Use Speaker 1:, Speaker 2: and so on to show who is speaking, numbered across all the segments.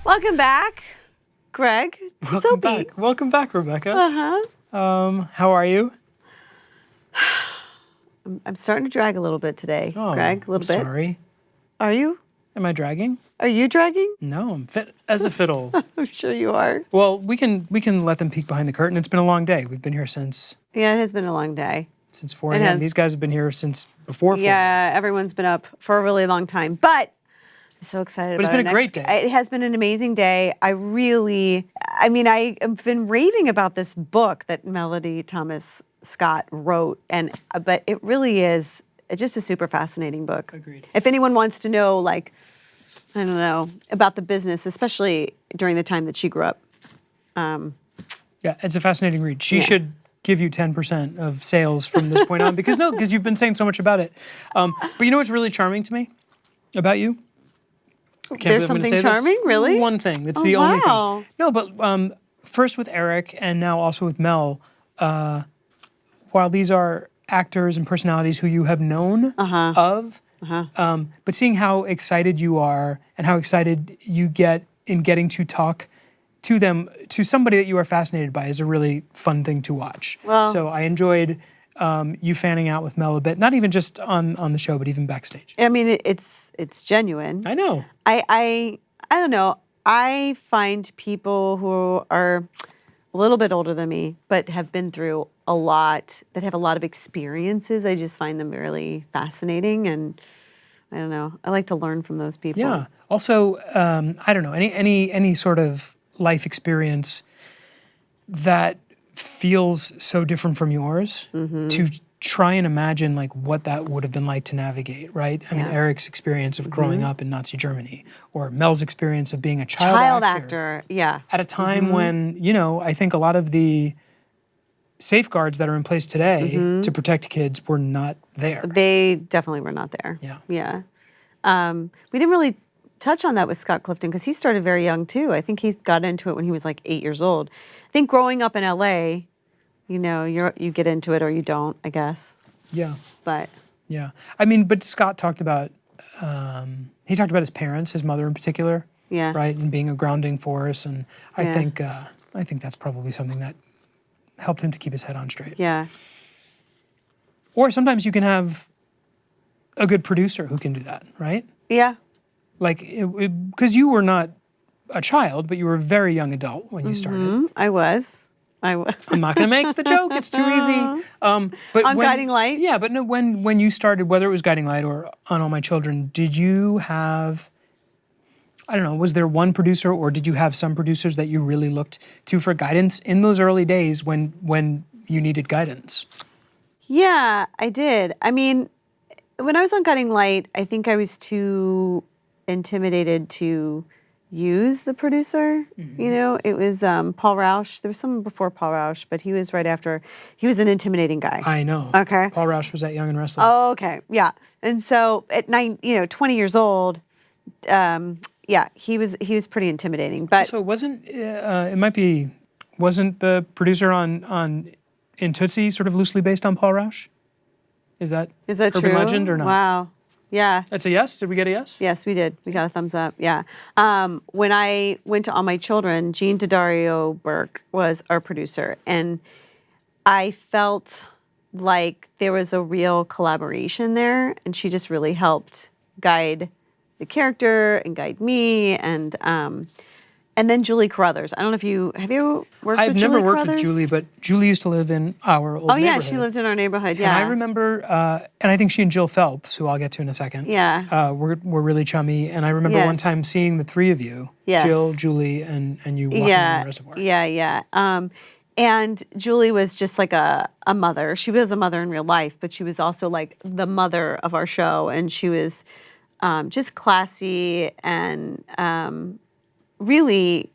Speaker 1: Welcome back, Greg.
Speaker 2: Welcome back. Welcome back, Rebecca.
Speaker 1: Uh-huh.
Speaker 2: How are you?
Speaker 1: I'm starting to drag a little bit today, Greg. A little bit.
Speaker 2: Sorry.
Speaker 1: Are you?
Speaker 2: Am I dragging?
Speaker 1: Are you dragging?
Speaker 2: No, I'm fit as a fiddle.
Speaker 1: I'm sure you are.
Speaker 2: Well, we can let them peek behind the curtain. It's been a long day. We've been here since
Speaker 1: Yeah, it has been a long day.
Speaker 2: 4 a.m. These guys have been here since before 4 a.m.
Speaker 1: Yeah, everyone's been up for a really long time. But I'm so excited
Speaker 2: But
Speaker 1: about
Speaker 2: it's been a great day.
Speaker 1: It has been an amazing day. I've been raving about this book that Melody Thomas Scott wrote, but it really is just a super fascinating book.
Speaker 2: Agreed.
Speaker 1: If anyone wants to know, like, I don't know, about the business, especially during the time that she grew up.
Speaker 2: Yeah, it's a fascinating read. She should give you 10% of sales from this point on because you've been saying so much about it. But you know what's really charming to me about you?
Speaker 1: There's something charming, really?
Speaker 2: One thing. That's the only
Speaker 1: wow.
Speaker 2: thing. No, but first with Eric and now also with Mel, while these are actors and personalities who you have known of, but seeing how excited you are and how excited you get in getting to talk to them, to somebody that you are fascinated by, is a really fun thing to watch.
Speaker 1: Well,
Speaker 2: so I enjoyed you fanning out with Mel a bit, not even just on the show, but even backstage.
Speaker 1: I mean, it's genuine.
Speaker 2: I know.
Speaker 1: I don't know. I find people who are a little bit older than me, but have been through a lot, that have a lot of experiences. I just find them really fascinating, and I don't know. I like to learn from those people.
Speaker 2: Yeah. Also, I don't know, any sort of life experience that feels so different from yours, to try and imagine like what that would have been like to navigate, right? I mean, Eric's experience of growing up in Nazi Germany, or Mel's experience of being a child
Speaker 1: actor. Yeah.
Speaker 2: At a time when, I think a lot of the safeguards that are in place today to protect kids were not there.
Speaker 1: They definitely were not there.
Speaker 2: Yeah.
Speaker 1: Yeah. We didn't really touch on that with Scott Clifton because he started very young too. I think he got into it when he was like 8 years old. I think growing up in LA, you get into it or you don't, I guess.
Speaker 2: Yeah.
Speaker 1: But
Speaker 2: yeah, I mean, but Scott talked about his parents, his mother in particular.
Speaker 1: Yeah.
Speaker 2: Right, and being a grounding force, and I think that's probably something that helped him to keep his head on straight.
Speaker 1: Yeah.
Speaker 2: Or sometimes you can have a good producer who can do that, right?
Speaker 1: Yeah.
Speaker 2: Like, because you were not a child, but you were a very young adult when you started.
Speaker 1: I was.
Speaker 2: I'm not going to make the joke; it's too easy. But
Speaker 1: on Guiding Light.
Speaker 2: Yeah, but no, when you started, whether it was Guiding Light or on All My Children, did you have? I don't know. Was there one producer, or did you have some producers that you really looked to for guidance in those early days when you needed guidance?
Speaker 1: Yeah, I did. I mean, when I was on Guiding Light, I think I was too intimidated to use the producer. It was Paul Rausch. There was someone before Paul Rausch, but he was right after. He was an intimidating guy.
Speaker 2: I know.
Speaker 1: Okay.
Speaker 2: Paul Rausch was at Young and Restless.
Speaker 1: Oh, okay. Yeah. And so at 20 years old, he was pretty intimidating. But
Speaker 2: so wasn't the producer on in Tootsie sort of loosely based on Paul Rausch? Is that urban
Speaker 1: true?
Speaker 2: legend or not?
Speaker 1: Wow. Yeah.
Speaker 2: That's a yes? Did we get a yes?
Speaker 1: Yes, we did. We got a thumbs up. Yeah. When I went to All My Children, Jean Daddario Burke was our producer, and I felt like there was a real collaboration there, and she just really helped guide the character and guide me, and then Julie Carruthers. I don't know if have you worked with Julie Carruthers? I've never worked with
Speaker 2: Julie, but Julie used to live in our old neighborhood.
Speaker 1: Oh yeah, she lived in our neighborhood, yeah.
Speaker 2: And I remember, and I think she and Jill Phelps, who I'll get to in a second, were really chummy. And I remember one time seeing the three of you, Jill, Julie, and you walking around the reservoir.
Speaker 1: Yeah. And Julie was just like a mother. She was a mother in real life, but she was also like the mother of our show. And she was just classy and really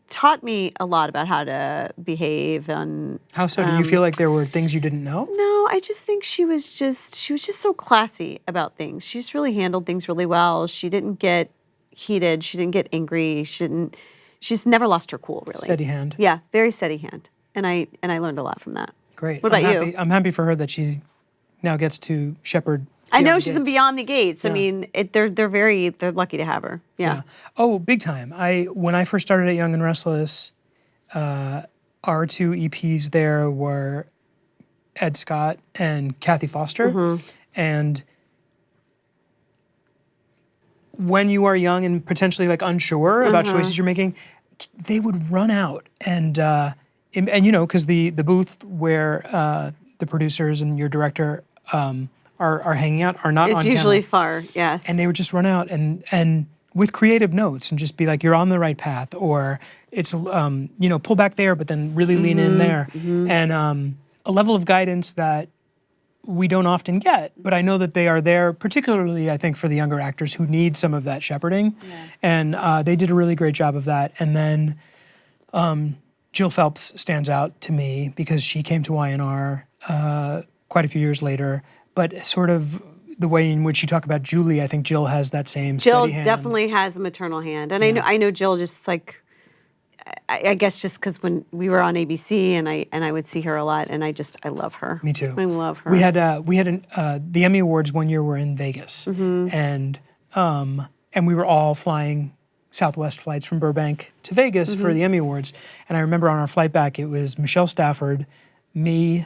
Speaker 1: taught me a lot about how to behave. And
Speaker 2: how so? Do you feel like there were things you didn't know?
Speaker 1: No, I just think she was just so classy about things. She just really handled things really well. She didn't get heated. She didn't get angry. She's never lost her cool, really.
Speaker 2: Steady hand.
Speaker 1: Yeah, very steady hand. And I learned a lot from that.
Speaker 2: Great.
Speaker 1: What about you?
Speaker 2: I'm happy for her that she now gets to shepherd
Speaker 1: I know
Speaker 2: the
Speaker 1: she's
Speaker 2: gates.
Speaker 1: beyond the gates.
Speaker 2: Yeah.
Speaker 1: I mean, they're lucky to have her. Yeah.
Speaker 2: Oh, big time. When I first started at Young and Restless, our two EPs there were Ed Scott and Kathy Foster. And when you are young and potentially like unsure about choices you're making, they would run out and you know, because the booth where the producers and your director are hanging out are not on
Speaker 1: It's usually
Speaker 2: camera.
Speaker 1: far, yes.
Speaker 2: And they would just run out and with creative notes and just be like, you're on the right path, or it's you know, pull back there but then really lean in there. And a level of guidance that we don't often get, but I know that they are there, particularly, I think, for the younger actors who need some of that shepherding. And they did a really great job of that. And then Jill Phelps stands out to me because she came to YNR quite a few years later, but sort of the way in which you talk about Julie, I think Jill has that same
Speaker 1: Jill
Speaker 2: steady hand.
Speaker 1: definitely has a maternal hand. And I know Jill just like, I guess just because when we were on ABC and I would see her a lot, and I love her.
Speaker 2: Me too.
Speaker 1: I love her.
Speaker 2: We had the Emmy Awards one year were in Vegas, and we were all flying Southwest flights from Burbank to Vegas for the Emmy Awards. And I remember on our flight back, it was Michelle Stafford, me,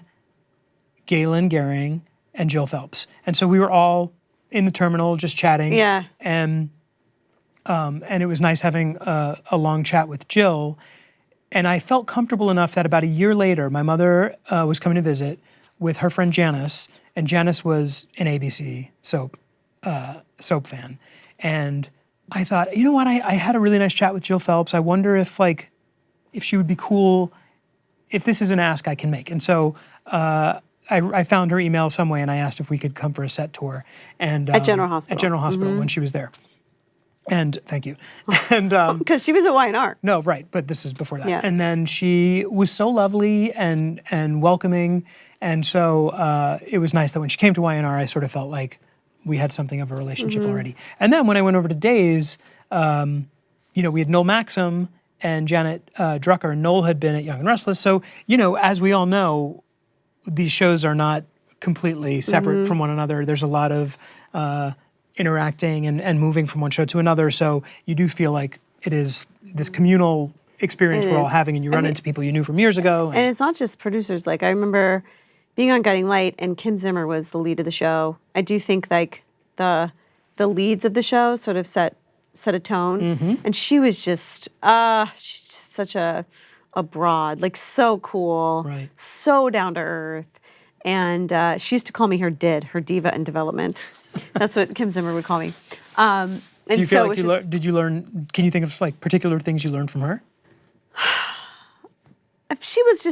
Speaker 2: Galen Gehring, and Jill Phelps. And so we were all in the terminal just chatting.
Speaker 1: Yeah.
Speaker 2: And it was nice having a long chat with Jill. And I felt comfortable enough that about a year later, my mother was coming to visit with her friend Janice, and Janice was an ABC soap fan. And I thought, you know what, I had a really nice chat with Jill Phelps. I wonder if she would be cool, if this is an ask I can make. And so I found her email some way, and I asked if we could come for a set tour. And
Speaker 1: At General Hospital.
Speaker 2: At General Hospital when she was there. And thank you. And
Speaker 1: because she was at YNR.
Speaker 2: no, right, but this is before that.
Speaker 1: Yeah.
Speaker 2: And then she was so lovely and welcoming, and so it was nice that when she came to YNR, I sort of felt like we had something of a relationship already. And then when I went over to Days, you know, we had Noel Maxim and Janet Drucker. Noel had been at Young and Restless, so you know, as we all know, these shows are not completely separate from one another. There's a lot of interacting and moving from one show to another. So you do feel like it is this communal experience we're all having, and you run into people you knew from years ago.
Speaker 1: And it's not just producers. Like, I remember being on Guiding Light, and Kim Zimmer was the lead of the show. I do think like the leads of the show sort of set a tone. And she was just she's just such a broad, like so cool,
Speaker 2: Right.
Speaker 1: so down to earth. And she used to call me her diva in development. That's what Kim Zimmer would call me. And
Speaker 2: Do you feel like
Speaker 1: did
Speaker 2: you learn, can you think of like particular things you learned from her?
Speaker 1: She was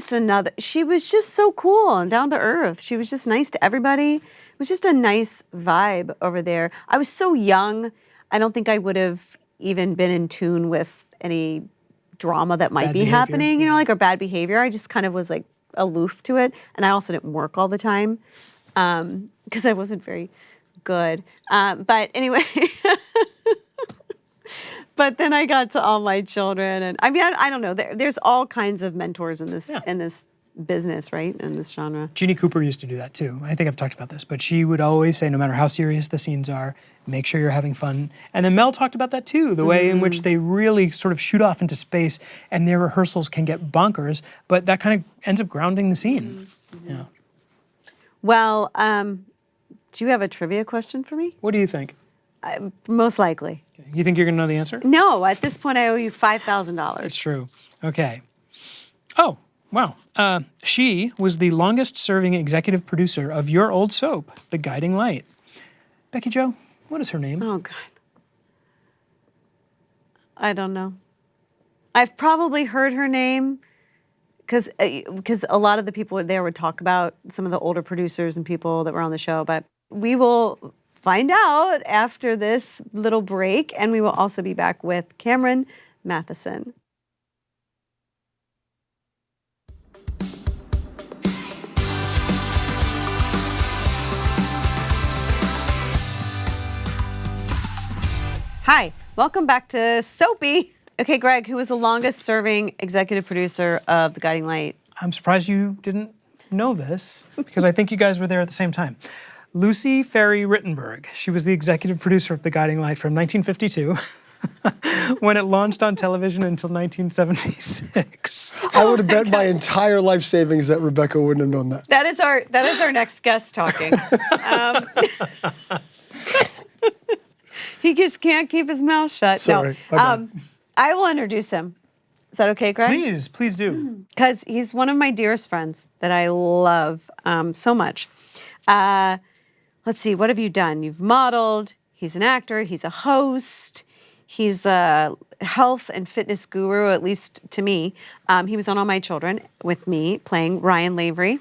Speaker 1: just so cool and down to earth. She was just nice to everybody. It was just a nice vibe over there. I was so young, I don't think I would have even been in tune with any drama that might
Speaker 2: Bad
Speaker 1: be
Speaker 2: behavior,
Speaker 1: happening, you know, like, or bad behavior. I just kind of was like aloof to it. And I also didn't work all the time because I wasn't very good. But anyway, but then I got to All My Children, and I mean, I don't know. There's all kinds of mentors in this business, right? In this genre.
Speaker 2: Jeannie Cooper used to do that too. I think I've talked about this, but she would always say, no matter how serious the scenes are, make sure you're having fun. And then Mel talked about that too, the way in which they really sort of shoot off into space, and their rehearsals can get bonkers, but that kind of ends up grounding the scene. Yeah.
Speaker 1: Well, do you have a trivia question for me?
Speaker 2: What do you think?
Speaker 1: Most likely.
Speaker 2: You think you're going to know the answer?
Speaker 1: No, at this point I owe you $5,000.
Speaker 2: It's true. Okay. Oh, wow. She was the longest-serving executive producer of your old soap, The Guiding Light. Becky Jo, what is her name?
Speaker 1: Oh, God. I don't know. I've probably heard her name because a lot of the people there would talk about some of the older producers and people that were on the show, but we will find out after this little break, and we will also be back with Cameron Mathison. Hi, welcome back to Soapy. Okay, Greg, who was the longest serving executive producer of The Guiding Light?
Speaker 2: I'm surprised you didn't know this because I think you guys were there at the same time. Lucy Ferry Rittenberg. She was the executive producer of The Guiding Light from 1952 when it launched on television until 1976.
Speaker 3: I would have bet my entire life savings that Rebecca wouldn't have known that.
Speaker 1: That is our next guest talking. He just can't keep his mouth shut.
Speaker 3: Sorry,
Speaker 1: No. I will introduce him. Is that okay, Greg?
Speaker 2: Please do.
Speaker 1: Because he's one of my dearest friends that I love so much. Let's see, what have you done? You've modeled. He's an actor. He's a host. He's a health and fitness guru, at least to me. He was on All My Children with me, playing Ryan Lavery.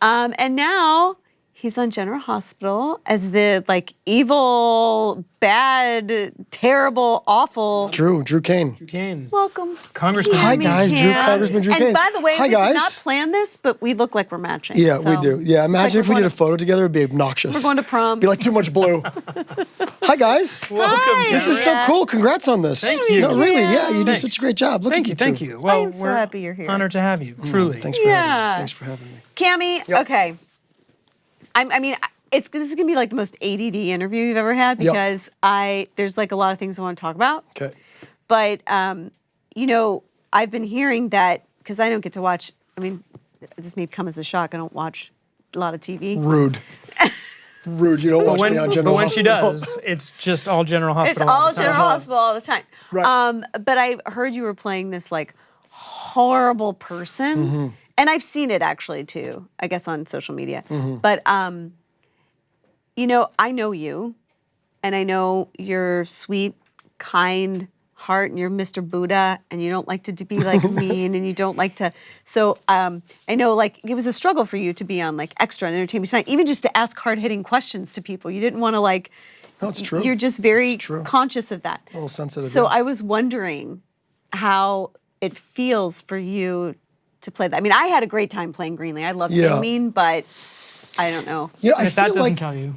Speaker 1: And now he's on General Hospital as the evil, bad, terrible, awful.
Speaker 3: Drew Kane.
Speaker 2: Drew Kane.
Speaker 1: Welcome,
Speaker 2: Congressman.
Speaker 3: Hi guys, Congressman Drew Kane.
Speaker 1: And by the way,
Speaker 3: Hi
Speaker 1: we
Speaker 3: guys.
Speaker 1: did not plan this, but we look like we're matching.
Speaker 3: Yeah,
Speaker 1: so
Speaker 3: we do. Yeah, imagine if we
Speaker 1: we're
Speaker 3: did a photo together, it'd be obnoxious.
Speaker 1: We're going to prom.
Speaker 3: Be like too much blue. Hi guys.
Speaker 2: Welcome.
Speaker 1: Hi.
Speaker 3: This is so cool. Congrats on this.
Speaker 2: Thank you.
Speaker 3: No, really, yeah, you do
Speaker 2: Thanks.
Speaker 3: such a great job. Look at you two.
Speaker 2: Thank you. Well,
Speaker 1: I am so
Speaker 2: we're
Speaker 1: happy you're here.
Speaker 2: honored to have you, truly.
Speaker 3: Thanks for having
Speaker 1: Yeah.
Speaker 3: me. Thanks for having me.
Speaker 1: Cammie,
Speaker 3: Yep.
Speaker 1: okay. This is gonna be like the most ADD interview you've ever had
Speaker 3: Yep.
Speaker 1: because there's a lot of things I want to talk about.
Speaker 3: Okay.
Speaker 1: But I've been hearing that because I don't get to watch. This may come as a shock. I don't watch a lot of TV.
Speaker 3: Rude. Rude. You don't watch me on General
Speaker 2: But when she
Speaker 3: Hospital.
Speaker 2: does, it's just all General Hospital.
Speaker 1: It's all
Speaker 2: the time.
Speaker 1: General Hospital all the time.
Speaker 3: Right.
Speaker 1: But I heard you were playing this horrible person,
Speaker 3: Mm-hmm.
Speaker 1: and I've seen it actually too. I guess on social media.
Speaker 3: Mm-hmm.
Speaker 1: But I know you, and I know your sweet, kind heart, and you're Mr. Buddha, and you don't like to be mean, and you don't like to. So I know it was a struggle for you to be on Extra and Entertainment Tonight, even just to ask hard-hitting questions to people. You didn't want to
Speaker 3: No, it's true.
Speaker 1: You're just very
Speaker 3: It's true.
Speaker 1: conscious of that.
Speaker 3: A little sensitive.
Speaker 1: So
Speaker 3: yeah.
Speaker 1: I was wondering how it feels for you to play that. I had a great time playing Greenlee. I love
Speaker 3: Yeah.
Speaker 1: being mean, but I don't know.
Speaker 3: Yeah, I
Speaker 2: If that
Speaker 3: feel
Speaker 2: doesn't
Speaker 3: like
Speaker 2: tell you.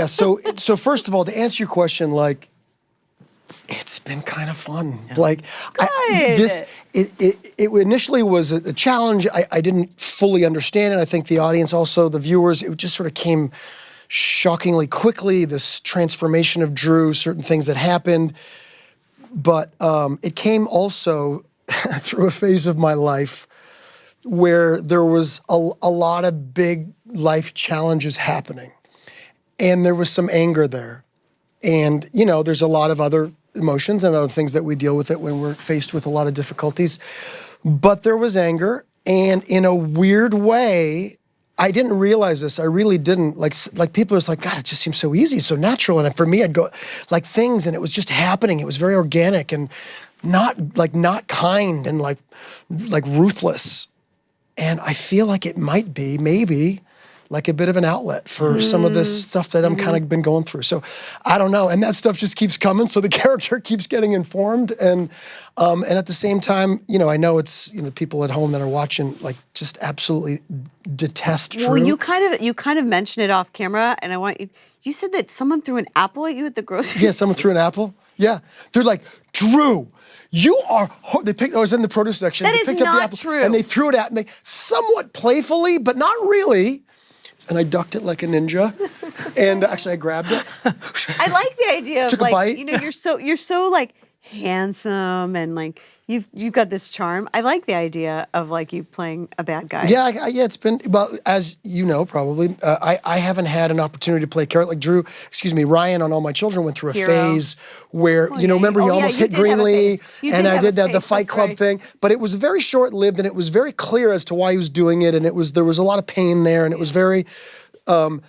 Speaker 3: So first of all, to answer your question, it's been kind of fun. It initially was a challenge. I didn't fully understand it. I think the audience, also the viewers, it just sort of came shockingly quickly. This transformation of Drew, certain things that happened, but it came also through a phase of my life where there was a lot of big life challenges happening. And there was some anger there. And, there's a lot of other emotions and other things that we deal with it when we're faced with a lot of difficulties. But there was anger. And in a weird way, I didn't realize this. I really didn't. People are just God, it just seems so easy, so natural. And for me, I'd go things, and it was just happening. It was very organic and not kind and ruthless. And I feel like it might be, maybe, a bit of an outlet for some of this stuff that I'm kind of been going through. So I don't know. And that stuff just keeps coming. So the character keeps getting informed. And at the same time, I know it's, people at home that are watching, just absolutely detest Drew.
Speaker 1: Well, you kind of mentioned it off camera, and I want you said that someone threw an apple at you at the grocery store.
Speaker 3: Yeah, someone threw an apple. Yeah. They're like, Drew, you are, I was in the produce section.
Speaker 1: That
Speaker 3: they
Speaker 1: is
Speaker 3: picked up the
Speaker 1: not
Speaker 3: apple,
Speaker 1: true.
Speaker 3: And they threw it at me somewhat playfully, but not really. And I ducked it like a ninja. And actually, I grabbed it.
Speaker 1: I like the idea of
Speaker 3: Took a bite.
Speaker 1: you're so handsome and you've got this charm. I like the idea of you playing a bad guy.
Speaker 3: Yeah, it's been, as you know, probably, I haven't had an opportunity to play character. Ryan on All My Children went through a
Speaker 1: Hero.
Speaker 3: phase where, remember he almost hit
Speaker 1: you did have a
Speaker 3: Greenlee,
Speaker 1: phase. You
Speaker 3: and
Speaker 1: did
Speaker 3: I
Speaker 1: have
Speaker 3: did
Speaker 1: a
Speaker 3: the
Speaker 1: phase,
Speaker 3: Fight
Speaker 1: that's
Speaker 3: Club
Speaker 1: right.
Speaker 3: thing, but it was very short-lived, and it was very clear as to why he was doing it, and there was a lot of pain there, and it was very, and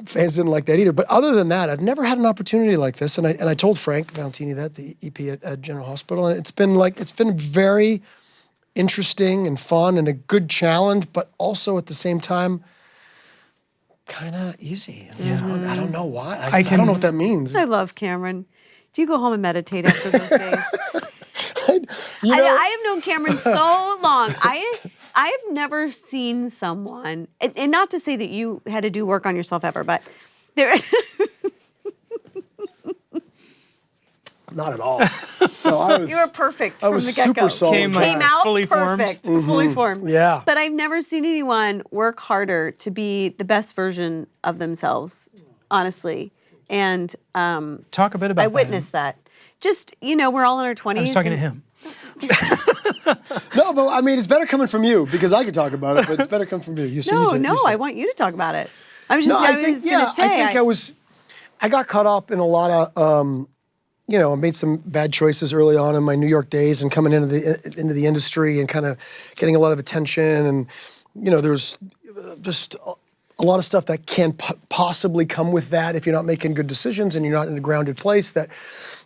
Speaker 3: fans didn't like that either. But other than that, I've never had an opportunity like this, and I told Frank Valentini that, the EP at General Hospital, and it's been very interesting and fun and a good challenge, but also at the same time, kind of easy. I don't know why. I don't know what that means.
Speaker 1: I love Cameron. Do you go home and meditate after those days?
Speaker 3: You know,
Speaker 1: I have known Cameron so long. I have never seen someone, and not to say that you had to do work on yourself ever, but there.
Speaker 3: not at all. No, I was,
Speaker 1: You were perfect
Speaker 3: I
Speaker 1: from
Speaker 3: was
Speaker 1: the get-go.
Speaker 3: super solid.
Speaker 2: Came
Speaker 3: guy.
Speaker 1: Came out
Speaker 2: fully formed.
Speaker 1: perfect, fully formed.
Speaker 3: Yeah.
Speaker 1: But I've never seen anyone work harder to be the best version of themselves, honestly. And
Speaker 2: Talk a bit about
Speaker 1: I
Speaker 2: that.
Speaker 1: witnessed that. Just, we're all in our 20s.
Speaker 2: I was talking to him.
Speaker 3: No, but I mean, it's better coming from you because I could talk about it, but it's better coming from you. You say you
Speaker 1: No,
Speaker 3: say.
Speaker 1: I want you to talk about it. I was
Speaker 3: No,
Speaker 1: just,
Speaker 3: I
Speaker 1: I was
Speaker 3: think,
Speaker 1: going
Speaker 3: yeah,
Speaker 1: to say.
Speaker 3: I got caught up in a lot of, I made some bad choices early on in my New York days and coming into the industry and kind of getting a lot of attention. And, there's just a lot of stuff that can possibly come with that if you're not making good decisions and you're not in a grounded place that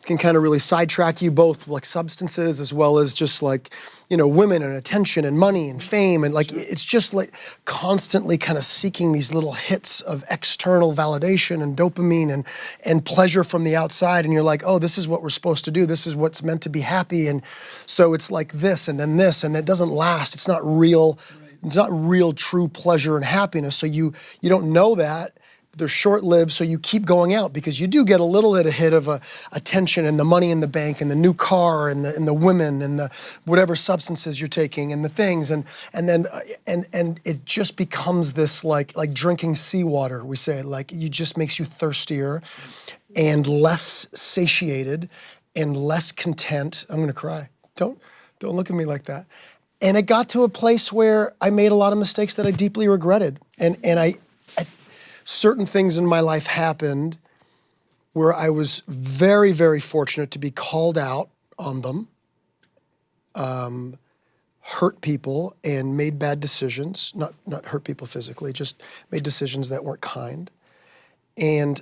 Speaker 3: can kind of really sidetrack you, both like substances as well as just like, women and attention and money and fame. And like, it's just like constantly kind of seeking these little hits of external validation and dopamine and pleasure from the outside. And you're like, oh, this is what we're supposed to do. This is what's meant to be happy. And so it's like this and then this, and it doesn't last. It's not real. It's not real true pleasure and happiness. So you don't know that. They're short-lived, so you keep going out because you do get a little bit of hit of attention and the money in the bank and the new car and the women and the whatever substances you're taking and the things and then it just becomes this like drinking seawater. We say like it just makes you thirstier and less satiated and less content. I'm gonna cry. Don't look at me like that. And it got to a place where I made a lot of mistakes that I deeply regretted. And I certain things in my life happened where I was very, very fortunate to be called out on them, hurt people and made bad decisions, not hurt people physically, just made decisions that weren't kind. And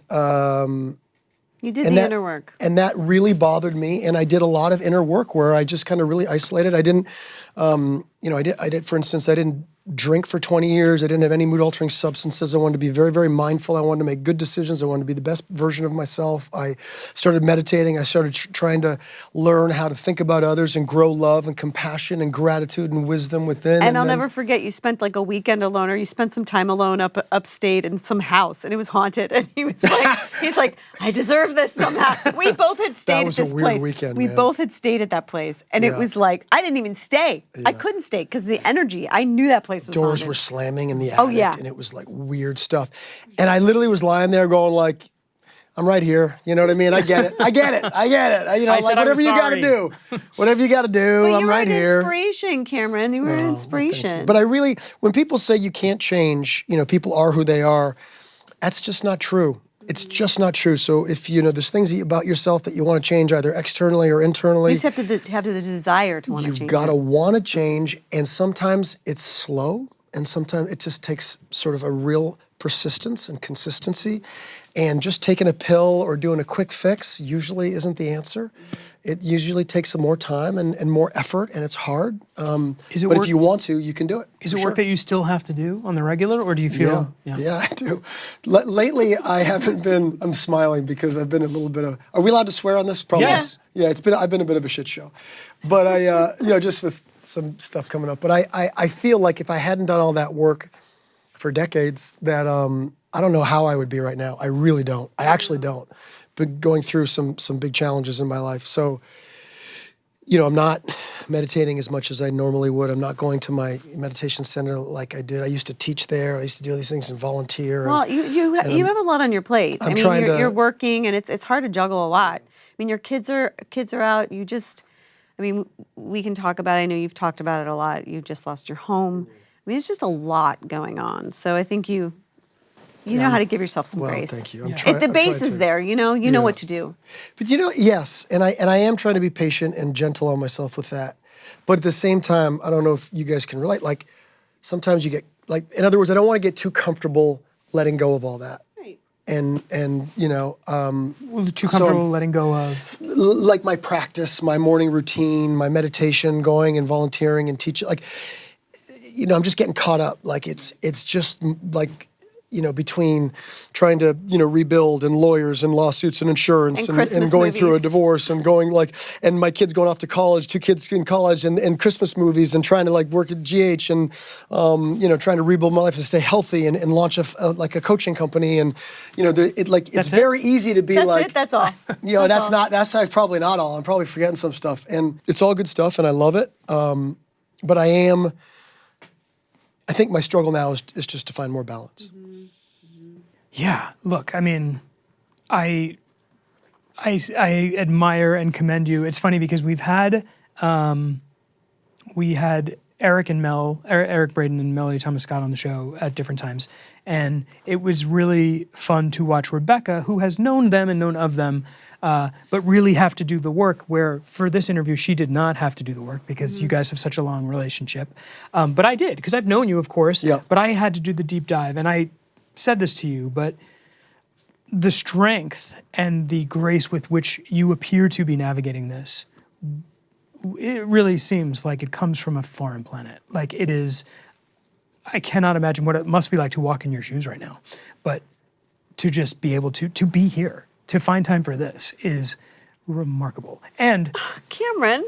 Speaker 1: You did the inner work.
Speaker 3: And that really bothered me. And I did a lot of inner work where I just kind of really isolated. I didn't, I did, for instance, I didn't drink for 20 years. I didn't have any mood-altering substances. I wanted to be very, very mindful. I wanted to make good decisions. I wanted to be the best version of myself. I started meditating. I started trying to learn how to think about others and grow love and compassion and gratitude and wisdom within.
Speaker 1: And I'll never forget, you spent like a weekend alone, or you spent some time alone upstate in some house, and it was haunted. And he was like, he's like, I deserve this somehow. We both had stayed at this place.
Speaker 3: That was a weird weekend,
Speaker 1: We
Speaker 3: man.
Speaker 1: both had stayed at that place, and it was like, I didn't even stay. I couldn't stay because the energy. I knew that place was
Speaker 3: Doors
Speaker 1: haunted.
Speaker 3: were slamming in the attic,
Speaker 1: Oh, yeah.
Speaker 3: and it was like weird stuff. And I literally was lying there going like, I'm right here. You know what I mean? I get it. I get it. I get it.
Speaker 2: I said
Speaker 3: whatever
Speaker 2: I'm
Speaker 3: you got to
Speaker 2: sorry.
Speaker 3: do. Whatever you got to do,
Speaker 1: But
Speaker 3: I'm
Speaker 1: you were
Speaker 3: right
Speaker 1: an
Speaker 3: here.
Speaker 1: inspiration, Cameron. You were an inspiration.
Speaker 3: But I really, when people say you can't change, people are who they are, that's just not true. It's just not true. So if, there's things about yourself that you want to change either externally or internally.
Speaker 1: You just have to have the desire to want to change.
Speaker 3: You've got to
Speaker 1: it.
Speaker 3: want to change, and sometimes it's slow, and sometimes it just takes sort of a real persistence and consistency. And just taking a pill or doing a quick fix usually isn't the answer. It usually takes some more time and more effort, and it's hard.
Speaker 2: Is it
Speaker 3: but
Speaker 2: work-
Speaker 3: if you want to, you can do it.
Speaker 2: Is
Speaker 3: for
Speaker 2: it work
Speaker 3: sure.
Speaker 2: that you still have to do on the regular, or do you feel?
Speaker 3: Yeah, I do. Lately, I haven't been. I'm smiling because I've been a little bit of. Are we allowed to swear on this? Probably.
Speaker 2: Yes.
Speaker 3: Yeah, I've been a bit of a shit show, but I, just with some stuff coming up. But I feel like if I hadn't done all that work for decades, that I don't know how I would be right now. I really don't. I actually don't. Been going through some big challenges in my life, so. I'm not meditating as much as I normally would. I'm not going to my meditation center like I did. I used to teach there. I used to do all these things and volunteer.
Speaker 1: Well, you have a lot on your plate. I mean, you're working, and it's hard to juggle a lot. I mean, your kids are out. We can talk about it. I know you've talked about it a lot. You just lost your home. I mean, it's just a lot going on. So I think you know how to give yourself some grace.
Speaker 3: Thank you.
Speaker 1: The base is there. You know what to do.
Speaker 3: But yes, and I am trying to be patient and gentle on myself with that. But at the same time, I don't know if you guys can relate. Like sometimes you get in other words, I don't want to get too comfortable letting go of all that.
Speaker 1: Right.
Speaker 3: And
Speaker 2: Too comfortable letting go of.
Speaker 3: Like my practice, my morning routine, my meditation, going and volunteering and teaching. I'm just getting caught up. Like it's just like. between trying to, rebuild and lawyers and lawsuits and insurance
Speaker 1: And Christmas
Speaker 3: going through a
Speaker 1: movies.
Speaker 3: divorce and and my kids going off to college, 2 kids in college and Christmas movies and trying to work at GH and, trying to rebuild my life to stay healthy and launch a coaching company. And, it's very easy to be
Speaker 1: That's all.
Speaker 3: That's probably not all. I'm probably forgetting some stuff, and it's all good stuff, and I love it. But I think my struggle now is just to find more balance.
Speaker 2: Yeah, look, I mean, I admire and commend you. It's funny because we had Eric Braden and Melody Thomas Scott on the show at different times, and it was really fun to watch Rebecca, who has known them and known of them, but really have to do the work, where for this interview she did not have to do the work because you guys have such a long relationship. But I did, because I've known you, of course, but I had to do the deep dive, and I said this to you, but the strength and the grace with which you appear to be navigating this, it really seems like it comes from a foreign planet. Like it is, I cannot imagine what it must be like to walk in your shoes right now. But to just be able to be here, to find time for this is remarkable. And
Speaker 1: Cameron,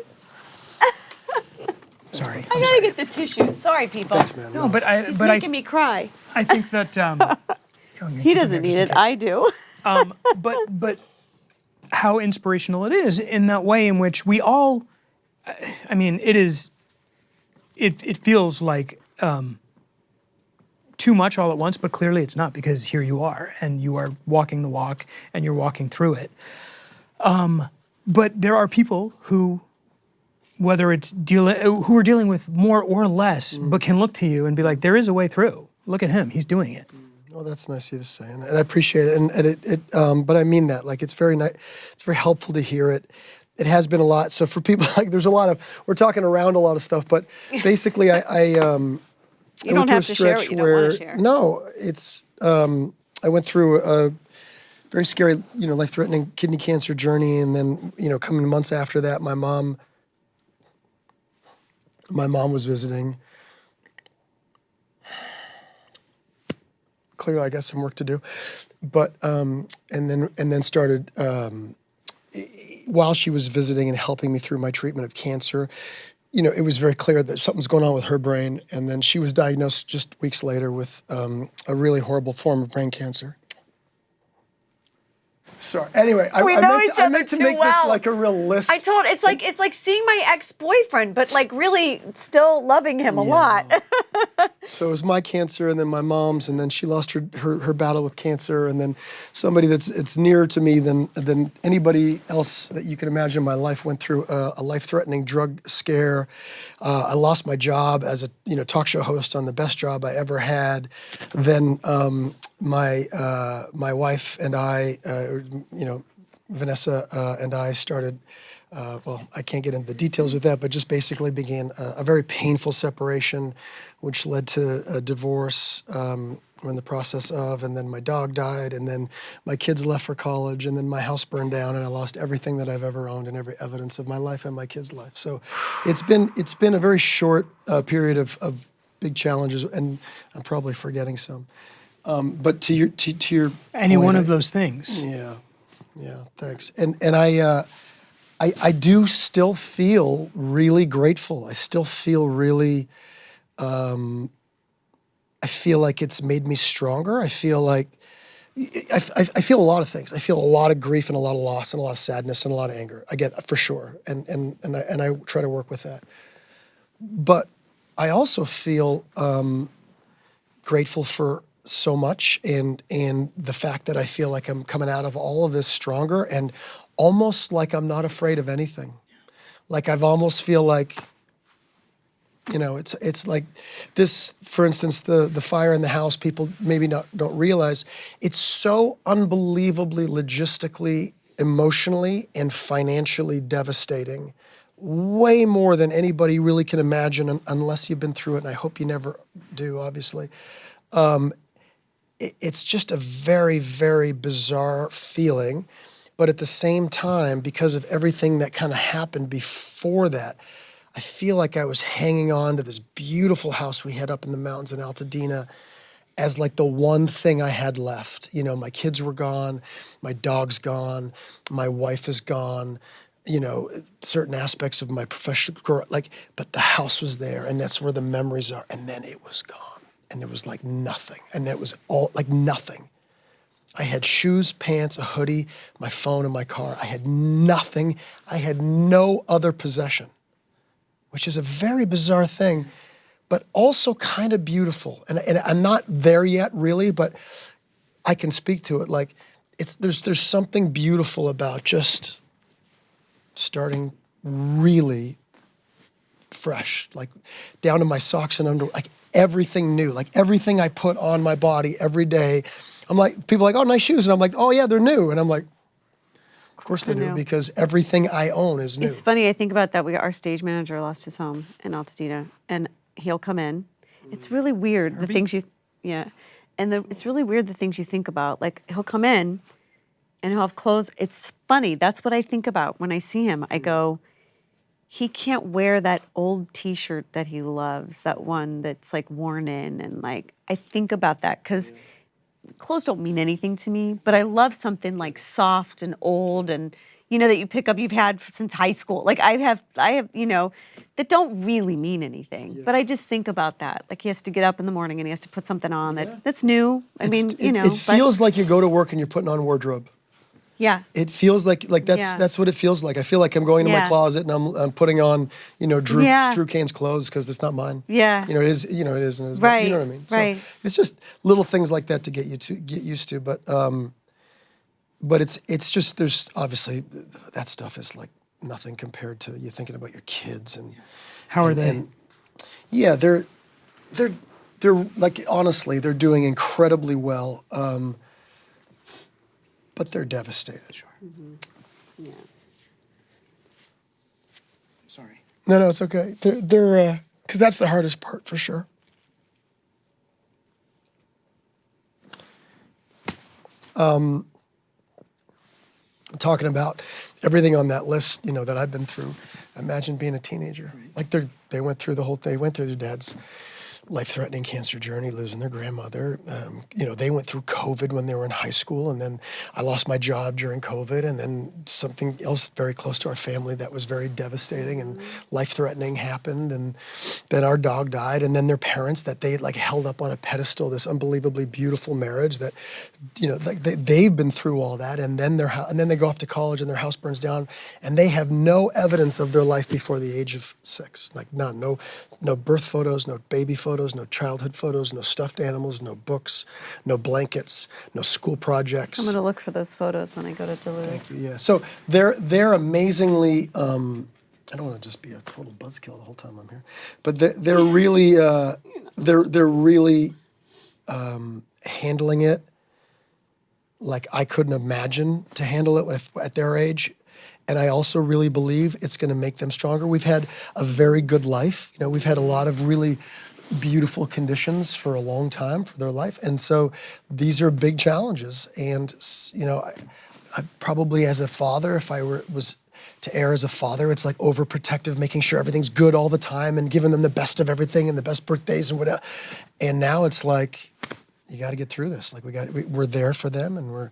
Speaker 2: sorry,
Speaker 1: I gotta get the tissues. Sorry, people.
Speaker 3: Thanks, man.
Speaker 2: no, but
Speaker 1: He's making me cry.
Speaker 2: I think that
Speaker 1: He doesn't need it. I do.
Speaker 2: but how inspirational it is in that way in which we all, I mean, it feels like too much all at once, but clearly it's not, because here you are and you are walking the walk and you're walking through it. But there are people who, whether it's who are dealing with more or less, but can look to you and be like, there is a way through. Look at him, he's doing it.
Speaker 3: Well, that's nice of you to say, and I appreciate it. And but I mean that. It's very nice. It's very helpful to hear it. It has been a lot. So for people, there's a lot of, we're talking around a lot of stuff, but basically
Speaker 1: You don't have to share what you don't want to share.
Speaker 3: No, it's, I went through a very scary, life-threatening kidney cancer journey, and then, coming months after that, my mom was visiting. Clearly, I got some work to do, but and then started while she was visiting and helping me through my treatment of cancer. It was very clear that something's going on with her brain, and then she was diagnosed just weeks later with a really horrible form of brain cancer. Sorry. Anyway, I meant to make this like a real list.
Speaker 1: It's like seeing my ex-boyfriend, but really still loving him a lot.
Speaker 3: So it was my cancer, and then my mom's, and then she lost her battle with cancer, and then somebody it's nearer to me than anybody else that you can imagine in my life went through a life-threatening drug scare. I lost my job as a talk show host on the best job I ever had. Then my wife and I, Vanessa and I started, I can't get into the details with that, but just basically began a very painful separation, which led to a divorce. We're in the process of, and then my dog died, and then my kids left for college, and then my house burned down, and I lost everything that I've ever owned and every evidence of my life and my kids' life. So it's been a very short period of big challenges, and I'm probably forgetting some. But to your
Speaker 2: any
Speaker 3: point,
Speaker 2: one of those things.
Speaker 3: Yeah, thanks. And I do still feel really grateful. I still feel really, I feel like it's made me stronger. I feel like, I feel a lot of things. I feel a lot of grief and a lot of loss and a lot of sadness and a lot of anger. I get that for sure. And I try to work with that. But I also feel grateful for so much, and the fact that I feel like I'm coming out of all of this stronger, and almost like I'm not afraid of anything. Like I've almost feel like, it's like this, for instance, the fire in the house, people maybe don't realize, it's so unbelievably logistically, emotionally, and financially devastating. Way more than anybody really can imagine unless you've been through it, and I hope you never do, obviously. It's just a very, very bizarre feeling. But at the same time, because of everything that kind of happened before that, I feel like I was hanging on to this beautiful house we had up in the mountains in Altadena. as like the one thing I had left. You know, my kids were gone, my dog's gone, my wife is gone, you know, certain aspects of my professional career, like, but the house was there, and that's where the memories are. And then it was gone, and there was like nothing, and that was all like nothing. I had shoes, pants, a hoodie, my phone, and my car. I had nothing. I had no other possession, which is a very bizarre thing, but also kind of beautiful. And I'm not there yet, really, but I can speak to it. Like, there's something beautiful about just starting really fresh, like down to my socks and underwear, like everything new, like everything I put on my body every day. I'm like, people are like, oh, nice shoes. And I'm like, oh yeah, they're new. And I'm like, of course they're new, because everything I own is new.
Speaker 1: It's funny, I think about that. Our stage manager lost his home in Altadena, and he'll come in. It's really weird, the things it's really weird, the things you think about. Like, he'll come in, and he'll have clothes. It's funny, that's what I think about when I see him. I go, he can't wear that old T-shirt that he loves, that one that's like worn in, and like, I think about that, because clothes don't mean anything to me, but I love something like soft and old and, you know, that you pick up, you've had since high school. Like I have, you know, that don't really mean anything, but I just think about that. Like, he has to get up in the morning and he has to put something on that's new.
Speaker 3: It feels like you go to work and you're putting on wardrobe.
Speaker 1: Yeah.
Speaker 3: It feels like that's what it feels like. I feel like I'm going to my closet and I'm putting on, you know, Drew Cain's clothes, because it's not mine.
Speaker 1: Yeah.
Speaker 3: You know, it is.
Speaker 1: Right.
Speaker 3: You know what I mean?
Speaker 1: Right.
Speaker 3: So it's just little things like that to get used to. But it's just, there's obviously, that stuff is like nothing compared to you thinking about your kids and
Speaker 2: how are they?
Speaker 3: And, yeah, they're like, honestly, they're doing incredibly well. But they're devastated. Sure.
Speaker 1: Mm-hmm. Yeah.
Speaker 2: Sorry.
Speaker 3: No, it's okay. They're because that's the hardest part for sure. Talking about everything on that list, you know, that I've been through. Imagine being a teenager. Right. Like they went through their dad's life-threatening cancer journey, losing their grandmother. You know, they went through COVID when they were in high school, and then I lost my job during COVID, and then something else very close to our family that was very devastating and life-threatening happened, and then our dog died, and then their parents that they like held up on a pedestal, this unbelievably beautiful marriage that, you know, like they've been through all that, and then they go off to college and their house burns down, and they have no evidence of their life before the age of 6, like none, no birth photos, no baby photos, no childhood photos, no stuffed animals, no books, no blankets, no school projects.
Speaker 1: I'm going to look for those photos when I go to Duluth.
Speaker 3: Thank you, yeah. So they're amazingly, I don't want to just be a total buzzkill the whole time I'm here, but they're really, they're really handling it like I couldn't imagine to handle it at their age. And I also really believe it's going to make them stronger. We've had a very good life. You know, we've had a lot of really beautiful conditions for a long time for their life. And so these are big challenges. And, you know, I probably as a father, if I was to err as a father, it's like overprotective, making sure everything's good all the time and giving them the best of everything and the best birthdays and whatever. And now it's like, you got to get through this. Like we're there for them and we're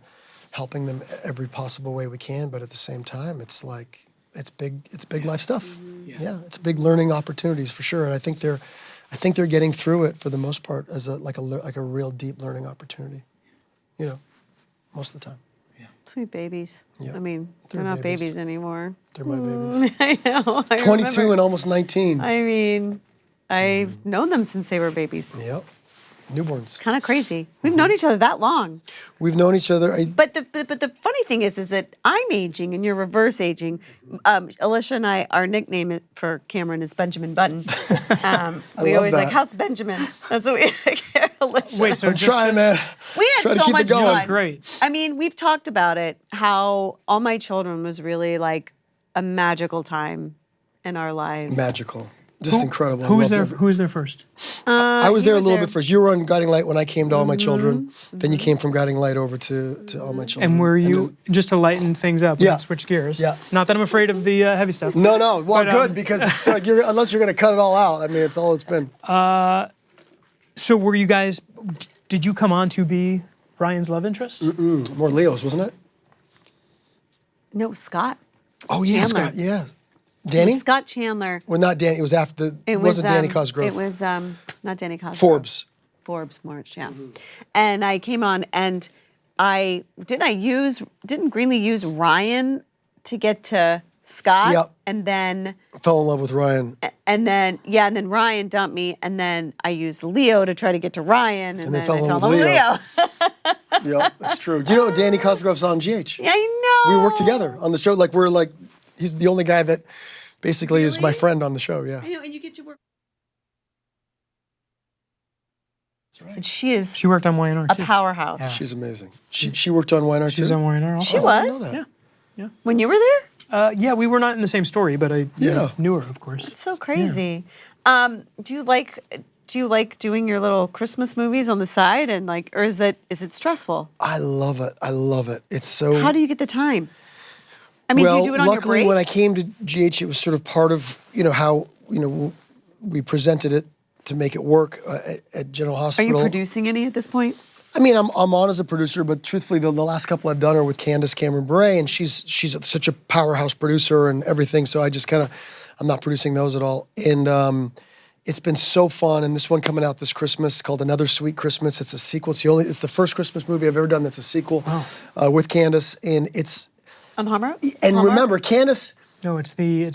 Speaker 3: helping them every possible way we can. But at the same time, it's like, it's big life stuff. Mm-hmm. Yeah, it's big learning opportunities for sure. And I think they're getting through it for the most part as a real deep learning opportunity. You know, most of the time.
Speaker 2: Yeah.
Speaker 1: Sweet babies.
Speaker 3: Yeah.
Speaker 1: I mean, they're not babies anymore.
Speaker 3: They're my babies.
Speaker 1: I know.
Speaker 3: 22 and almost 19.
Speaker 1: I mean, I've known them since they were babies.
Speaker 3: Yep. Newborns.
Speaker 1: Kind of crazy. We've known each other that long.
Speaker 3: We've known each other.
Speaker 1: But the funny thing is that I'm aging and you're reverse aging. Alicia and I, our nickname for Cameron is Benjamin Button. We always like, how's Benjamin? That's what we Alicia.
Speaker 2: Wait, so
Speaker 3: I'm trying, man.
Speaker 1: We had so much fun.
Speaker 2: Great.
Speaker 1: I mean, we've talked about it, how All My Children was really like a magical time in our lives.
Speaker 3: Magical. Just incredible.
Speaker 2: Who was there first?
Speaker 3: I was there a little bit first. You were on Guiding Light when I came to All My Children. Mm-hmm. Then you came from Guiding Light over to All My Children.
Speaker 2: And were you, just to lighten things up, switch gears?
Speaker 3: Yeah.
Speaker 2: Not that I'm afraid of the heavy stuff.
Speaker 3: No. Well, but, good, because it's like unless you're going to cut it all out, I mean, it's all it's been.
Speaker 2: So were you guys, did you come on to be Ryan's love interest?
Speaker 3: More Leo's, wasn't it?
Speaker 1: No, Scott.
Speaker 3: Oh, yeah,
Speaker 1: Chandler.
Speaker 3: Scott, yeah.
Speaker 1: It
Speaker 3: Danny?
Speaker 1: was Scott Chandler.
Speaker 3: Well, not Danny. It was after it wasn't Danny Cosgrove.
Speaker 1: It was not Danny Cosgrove.
Speaker 3: Forbes.
Speaker 1: March, yeah. And I came on, and didn't Greenlee use Ryan to get to Scott?
Speaker 3: Yep.
Speaker 1: And then
Speaker 3: I fell in love with Ryan.
Speaker 1: and then Ryan dumped me, and then I used Leo to try to get to Ryan, and then I fell in love with Leo.
Speaker 3: Yep, that's true. Do you know Danny Cosgrove's on GH?
Speaker 1: Yeah, I know.
Speaker 3: We work together on the show. He's the only guy that basically is my friend on the show, yeah.
Speaker 1: I know, and you get to work. That's right. And she
Speaker 2: worked on YNR too.
Speaker 1: A powerhouse.
Speaker 2: Yeah.
Speaker 3: She's amazing. She worked on YNR too?
Speaker 2: She was on YNR also.
Speaker 1: She
Speaker 3: I didn't
Speaker 1: was?
Speaker 3: know that.
Speaker 2: Yeah.
Speaker 1: When you were there?
Speaker 2: Yeah, we were not in the same story, but I knew her, of course.
Speaker 1: It's so crazy. Do you like doing your little Christmas movies on the side, and or is it stressful?
Speaker 3: I love it. It's so...
Speaker 1: How do you get the time? I mean, do you do it on your breaks?
Speaker 3: Luckily, when I came to GH, it was sort of part of, how, we presented it to make it work at General
Speaker 1: Are
Speaker 3: Hospital.
Speaker 1: you producing any at this point?
Speaker 3: I mean, I'm on as a producer, but truthfully, the last couple I've done are with Candace Cameron Bure, and she's such a powerhouse producer and everything. So I just I'm not producing those at all. And it's been so fun. And this one coming out this Christmas called Another Sweet Christmas. It's a sequel. It's the first Christmas movie I've ever done that's a sequel with Candace, and it's
Speaker 1: on Hallmark.
Speaker 3: And remember, Candace.
Speaker 2: No, it's
Speaker 3: a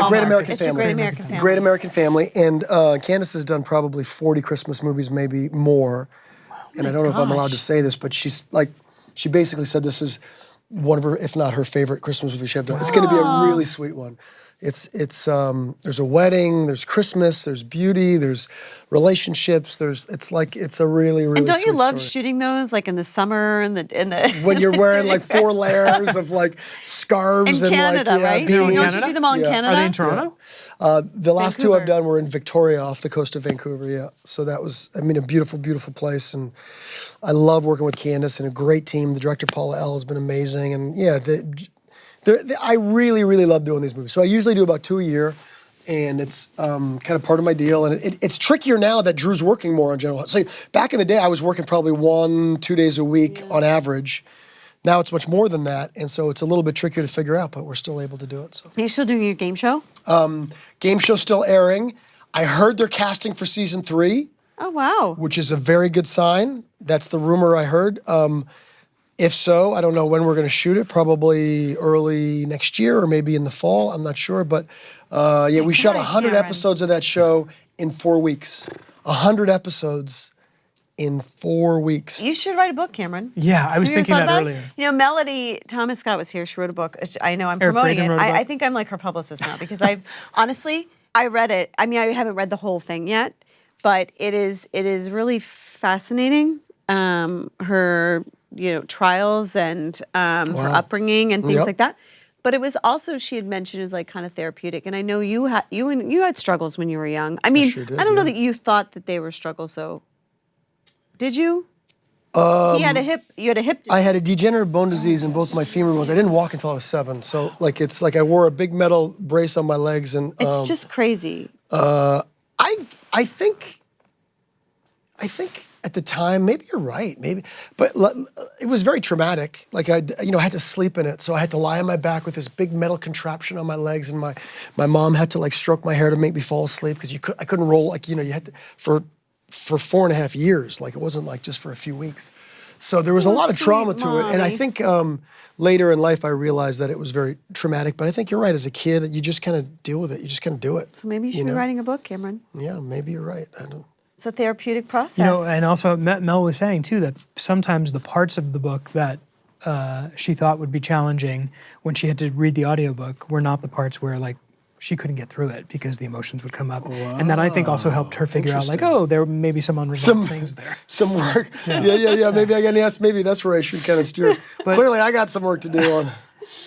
Speaker 3: Great American Family.
Speaker 1: Great American Family.
Speaker 3: Great American Family, and Candace has done probably 40 Christmas movies, maybe more. And I don't know if I'm allowed to say this, but she basically said this is one of her, if not her favorite Christmas movie she's done. It's going to be a really sweet one. It's there's a wedding, there's Christmas, there's beauty, there's relationships, it's a really, really.
Speaker 1: And don't you
Speaker 3: sweet
Speaker 1: love
Speaker 3: story.
Speaker 1: shooting those in the summer and the
Speaker 3: when you're wearing 4 layers of scarves
Speaker 1: in Canada, right?
Speaker 3: beanies.
Speaker 1: Don't you do them all in Canada?
Speaker 2: Are they in Toronto?
Speaker 3: The last 2 I've done were in Victoria, off the coast of Vancouver. Yeah, so that was a beautiful, beautiful place, and I love working with Candace and a great team. The director Paula L has been amazing, and I really, really love doing these movies. So I usually do about 2 a year, and it's kind of part of my deal. And it's trickier now that Drew's working more on General. So back in the day, I was working probably 1-2 days a week on average. Now it's much more than that, and so it's a little bit trickier to figure out, but we're still able to do it. So.
Speaker 1: Are you still doing your game show?
Speaker 3: Game show's still airing. I heard they're casting for season 3.
Speaker 1: Oh, wow.
Speaker 3: Which is a very good sign. That's the rumor I heard. If so, I don't know when we're going to shoot it. Probably early next year or maybe in the fall. I'm not sure. But we shot 100 episodes of that show in 4 weeks. 100 episodes in 4 weeks.
Speaker 1: You should write a book, Cameron.
Speaker 2: Yeah, I was thinking that earlier.
Speaker 1: Melody Thomas Scott was here. She wrote a book. I know I'm promoting it. I think I'm like her publicist now because I've honestly, I read it. I mean, I haven't read the whole thing yet, but it is really fascinating. Her trials and her upbringing and things like that. But it was also, she had mentioned, it was kind of therapeutic. And I know you had struggles when you were young. I mean, sure did, I don't know that you thought that they were struggles. So, did you? You had a hip disease.
Speaker 3: I had a degenerative bone disease in both my femur bones. I didn't walk until I was 7. So it's like I wore a big metal brace on my legs, and
Speaker 1: it's just crazy.
Speaker 3: I think at the time, maybe you're right, but it was very traumatic. I had to sleep in it, so I had to lie on my back with this big metal contraption on my legs, and my mom had to stroke my hair to make me fall asleep because I couldn't roll. You had to for 4.5 years. It wasn't just for a few weeks. So there was a lot of trauma to it, and I think later in life I realized that it was very traumatic. But I think you're right. As a kid, you just kind of deal with it. You just kind of do it.
Speaker 1: So maybe you should be writing a book, Cameron.
Speaker 3: Yeah, maybe you're right. I don't.
Speaker 1: It's a therapeutic process.
Speaker 2: And also Mel was saying too that sometimes the parts of the book that she thought would be challenging when she had to read the audiobook were not the parts where she couldn't get through it because the emotions would come up. Wow. And that I think also helped her figure out there may be some unresolved things there.
Speaker 3: Some work. Yeah. Maybe I guess maybe that's where I should kind of steer. But clearly I got some work to do on.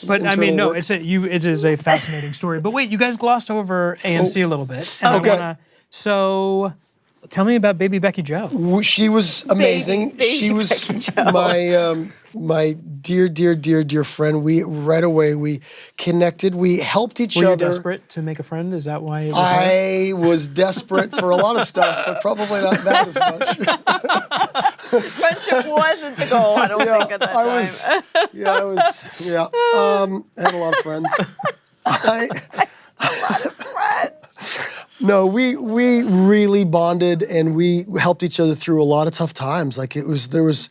Speaker 2: But I mean, no, it is a fascinating story. But wait, you guys glossed over AMC a little bit. And so tell me about baby Becky Joe.
Speaker 3: She was amazing.
Speaker 1: Baby
Speaker 3: she was
Speaker 1: Becky Joe.
Speaker 3: my dear friend. We connected. We helped each other.
Speaker 2: Were you desperate to make a friend? Is that why it was
Speaker 3: I was desperate for a lot of stuff, but probably not that as much.
Speaker 1: Friendship wasn't the goal, I don't think, at that time.
Speaker 3: I had a lot of friends.
Speaker 1: A lot of friends.
Speaker 3: No, we really bonded, and we helped each other through a lot of tough times. Like there was,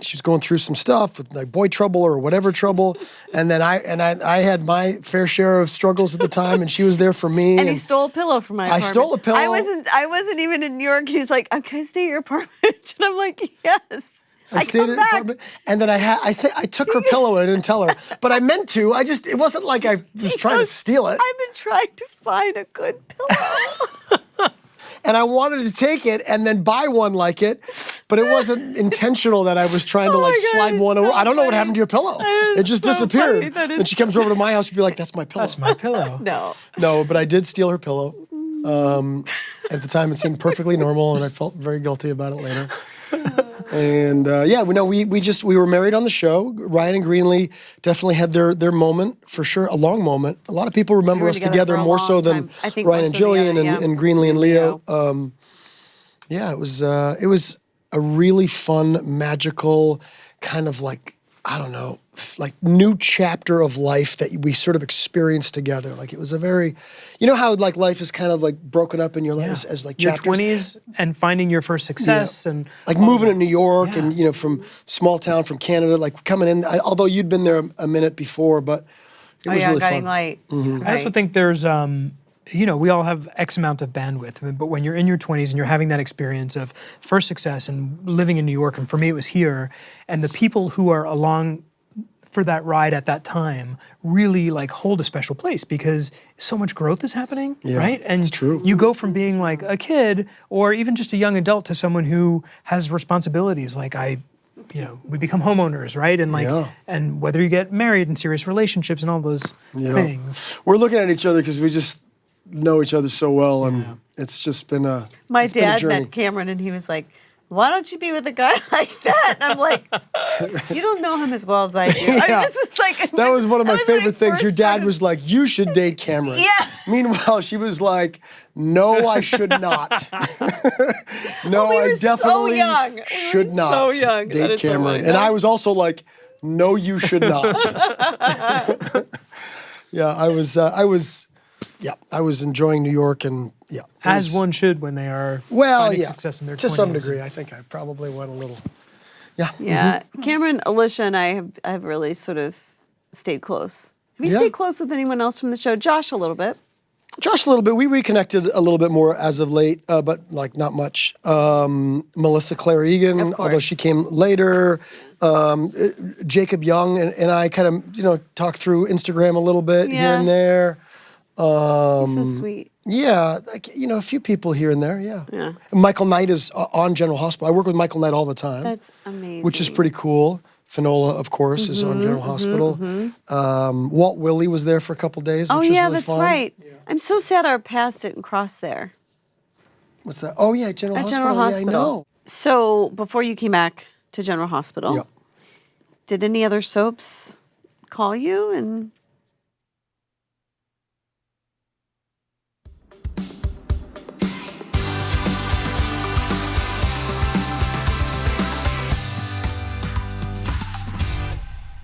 Speaker 3: she was going through some stuff with like boy trouble or whatever trouble, and then I had my fair share of struggles at the time, and she was there for me.
Speaker 1: And he stole a pillow from my apartment.
Speaker 3: I stole a pillow.
Speaker 1: I wasn't even in New York. He's like, "Can I stay at your apartment?" And I'm like, "Yes." I
Speaker 3: stayed
Speaker 1: come
Speaker 3: at
Speaker 1: back.
Speaker 3: apartment, and then I took her pillow and I didn't tell her, but I meant to. It wasn't like I was trying to steal it.
Speaker 1: I've been trying to find a good pillow.
Speaker 3: And I wanted to take it and then buy one like it, but it wasn't intentional that I was trying to slide one over. I don't know what happened to your pillow. It just disappeared. And she comes over to my house and be like, "That's my pillow."
Speaker 2: That's my pillow.
Speaker 3: No, but I did steal her pillow. At the time, it seemed perfectly normal, and I felt very guilty about it later. And we were married on the show. Ryan and Greenlee definitely had their moment, for sure, a long moment. A lot of people remember us together more so than Ryan and Jillian and Greenlee and Leo. It was a really fun, magical kind of like, I don't know, like new chapter of life that we sort of experienced together. Like it was a very, how like life is kind of like broken up in your life as like
Speaker 2: your
Speaker 3: chapters.
Speaker 2: 20s and finding your first success and
Speaker 3: like moving to New York and from small town from Canada, like coming in. Although you'd been there a minute before, but it was really
Speaker 1: Guiding
Speaker 3: fun.
Speaker 1: Light.
Speaker 2: Mm-hmm. Right. I also think there's we all have X amount of bandwidth, but when you're in your 20s and you're having that experience of first success and living in New York, and for me it was here, and the people who are along for that ride at that time really like hold a special place because so much growth is happening, right? And
Speaker 3: it's true.
Speaker 2: You go from being like a kid or even just a young adult to someone who has responsibilities. Like we become homeowners, right? And and whether you get married and serious relationships and all those things.
Speaker 3: We're looking at each other because we just know each other so well, and it's just been a
Speaker 1: My
Speaker 3: it's been a
Speaker 1: dad
Speaker 3: journey.
Speaker 1: met Cameron, and he was like, "Why don't you be with a guy like that?" And I'm like, "You don't know him as well as I do." I mean, this is like
Speaker 3: that was one of my favorite things. Your dad
Speaker 1: started...
Speaker 3: was like, "You should date Cameron."
Speaker 1: Yeah.
Speaker 3: Meanwhile, she was like, "No, I should not." No,
Speaker 1: I
Speaker 3: definitely should not date Cameron. And I was also like, "No, you should not." I was enjoying New York, and
Speaker 2: as one should when they are finding success in their 20s.
Speaker 3: To some degree, I think I probably went a little.
Speaker 1: Yeah. Cameron, Alicia, and I have really sort of stayed close. Have you stayed close with anyone else from the show? Josh, a little bit.
Speaker 3: We reconnected a little bit more as of late, but like not much. Melissa Claire Egan, although she came later. Jacob Young and I kind of talked through Instagram a little bit here and there.
Speaker 1: He's so sweet.
Speaker 3: Yeah, a few people here and there. Yeah. Michael Knight is on General Hospital. I work with Michael Knight all the time.
Speaker 1: That's amazing.
Speaker 3: Which is pretty cool. Finola, of course, is on General Hospital. Walt Willey was there for a couple days, which was really fun.
Speaker 1: That's right. Yeah. I'm so sad our paths didn't cross there.
Speaker 3: What's that? Oh, yeah, General Hospital. Yeah, I know.
Speaker 1: So before you came back to General Hospital, did any other soaps call you and...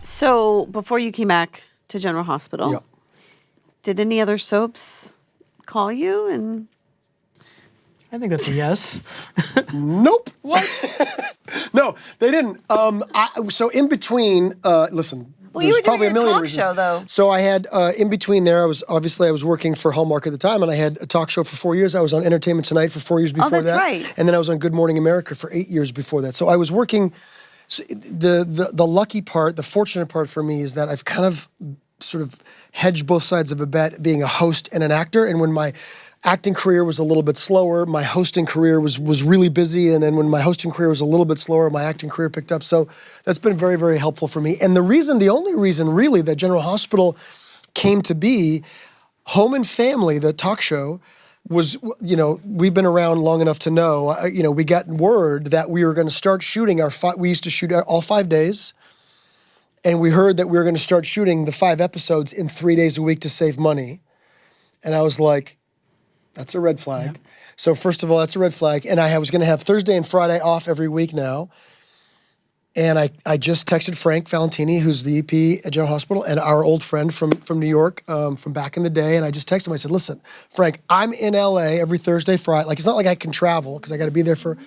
Speaker 1: So before you came back to General Hospital, did any other soaps call you? And
Speaker 2: I think that's a yes.
Speaker 3: Nope.
Speaker 2: What?
Speaker 3: No, they didn't. So in between, listen.
Speaker 1: Well, you were doing your talk show, though.
Speaker 3: So I had, in between there, I was working for Hallmark at the time, and I had a talk show for 4 years. I was on Entertainment Tonight for 4 years before that.
Speaker 1: That's right.
Speaker 3: And then I was on Good Morning America for 8 years before that. So I was working... So the lucky part, the fortunate part for me is that I've kind of sort of hedged both sides of a bet being a host and an actor. And when my acting career was a little bit slower, my hosting career was really busy. And then when my hosting career was a little bit slower, my acting career picked up. So that's been very, very helpful for me. And the only reason really that General Hospital came to be, Home and Family, the talk show, was, we've been around long enough to know, we got word that we were going to start shooting we used to shoot all 5 days, and we heard that we were going to start shooting the 5 episodes in 3 days a week to save money. And I was like, that's a red flag. Yeah. So first of all, that's a red flag. And I was going to have Thursday and Friday off every week now. And I just texted Frank Valentini, who's the EP at General Hospital, and our old friend from New York, from back in the day. And I just texted him. I said, listen, Frank, I'm in LA every Thursday, Friday. Like, it's not like I can travel because I got to be there for.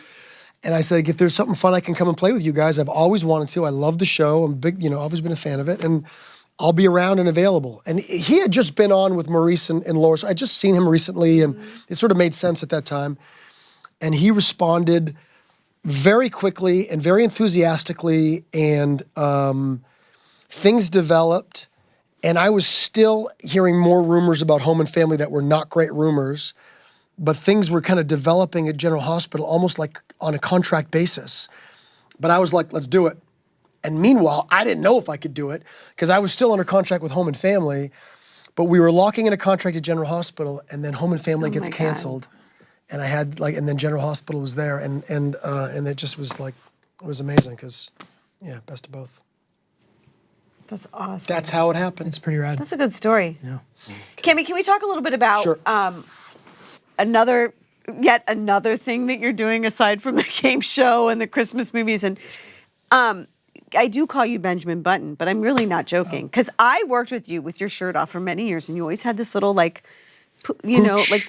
Speaker 3: And I said, if there's something fun, I can come and play with you guys. I've always wanted to. I love the show. I'm big, I've always been a fan of it. And I'll be around and available. And he had just been on with Maurice and Laura. So I'd just seen him recently, and it sort of made sense at that time. And he responded very quickly and very enthusiastically, and things developed. And I was still hearing more rumors about Home and Family that were not great rumors, but things were kind of developing at General Hospital almost like on a contract basis. But I was like, let's do it. And meanwhile, I didn't know if I could do it because I was still under contract with Home and Family, but we were locking in a contract at General Hospital, and then Home and Family gets canceled. And I had and then General Hospital was there, and it just was like, it was amazing because, best of both.
Speaker 1: That's awesome.
Speaker 3: That's how it happened.
Speaker 2: It's pretty rad.
Speaker 1: That's a good story.
Speaker 2: Yeah.
Speaker 1: Cami, can we talk a little bit about yet another thing that you're doing aside from the game show and the Christmas movies? And I do call you Benjamin Button, but I'm really not joking because I worked with you with your shirt off for many years, and you always had this little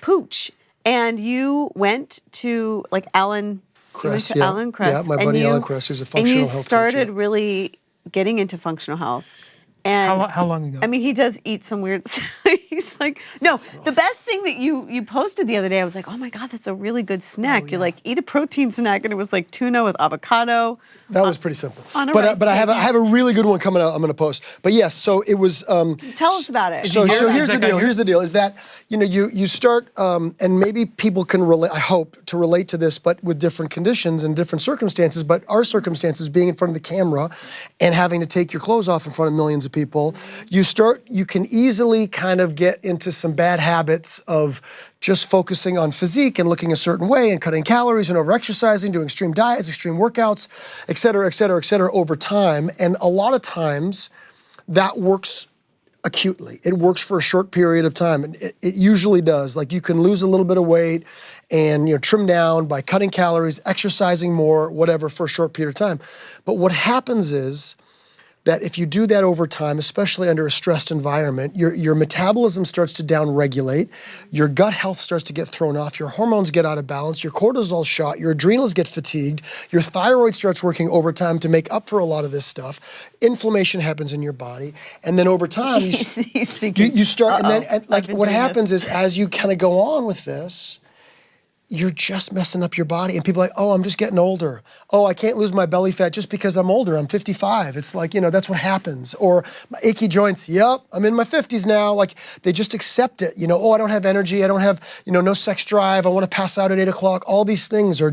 Speaker 1: pooch. And you went to Alan Kress. Alan Kress.
Speaker 3: Yeah, my buddy Alan Kress, who's a functional health coach.
Speaker 1: And you started really getting into functional health. And
Speaker 2: how long ago?
Speaker 1: I mean, he does eat some weird stuff. He's like, no, the best thing that you posted the other day, I was like, oh my God, that's a really good snack. You're like, eat a protein snack, and it was like tuna with avocado.
Speaker 3: That was pretty simple.
Speaker 1: But
Speaker 3: I have a really good one coming out I'm going to post. But yes, so it was.
Speaker 1: Tell us about it.
Speaker 3: So here's the deal. Here's the deal: is that you start, and maybe people can relate. I hope to relate to this, but with different conditions and different circumstances. But our circumstances, being in front of the camera, and having to take your clothes off in front of millions of people, you can easily kind of get into some bad habits of just focusing on physique and looking a certain way and cutting calories and over-exercising, doing extreme diets, extreme workouts, et cetera, over time. And a lot of times that works acutely. It works for a short period of time. And it usually does. Like, you can lose a little bit of weight and trim down by cutting calories, exercising more, whatever, for a short period of time. But what happens is that if you do that over time, especially under a stressed environment, your metabolism starts to downregulate, your gut health starts to get thrown off, your hormones get out of balance, your cortisol's shot, your adrenals get fatigued, your thyroid starts working overtime to make up for a lot of this stuff. Inflammation happens in your body, and then over time you start, what happens is, as you kind of go on with this, you're just messing up your body. And people are like, oh, I'm just getting older. Oh, I can't lose my belly fat just because I'm older. I'm 55. It's like, that's what happens. Or my achy joints. Yep, I'm in my 50s now. Like, they just accept it. Oh, I don't have energy. I don't have, no sex drive. I want to pass out at 8 o'clock. All these things are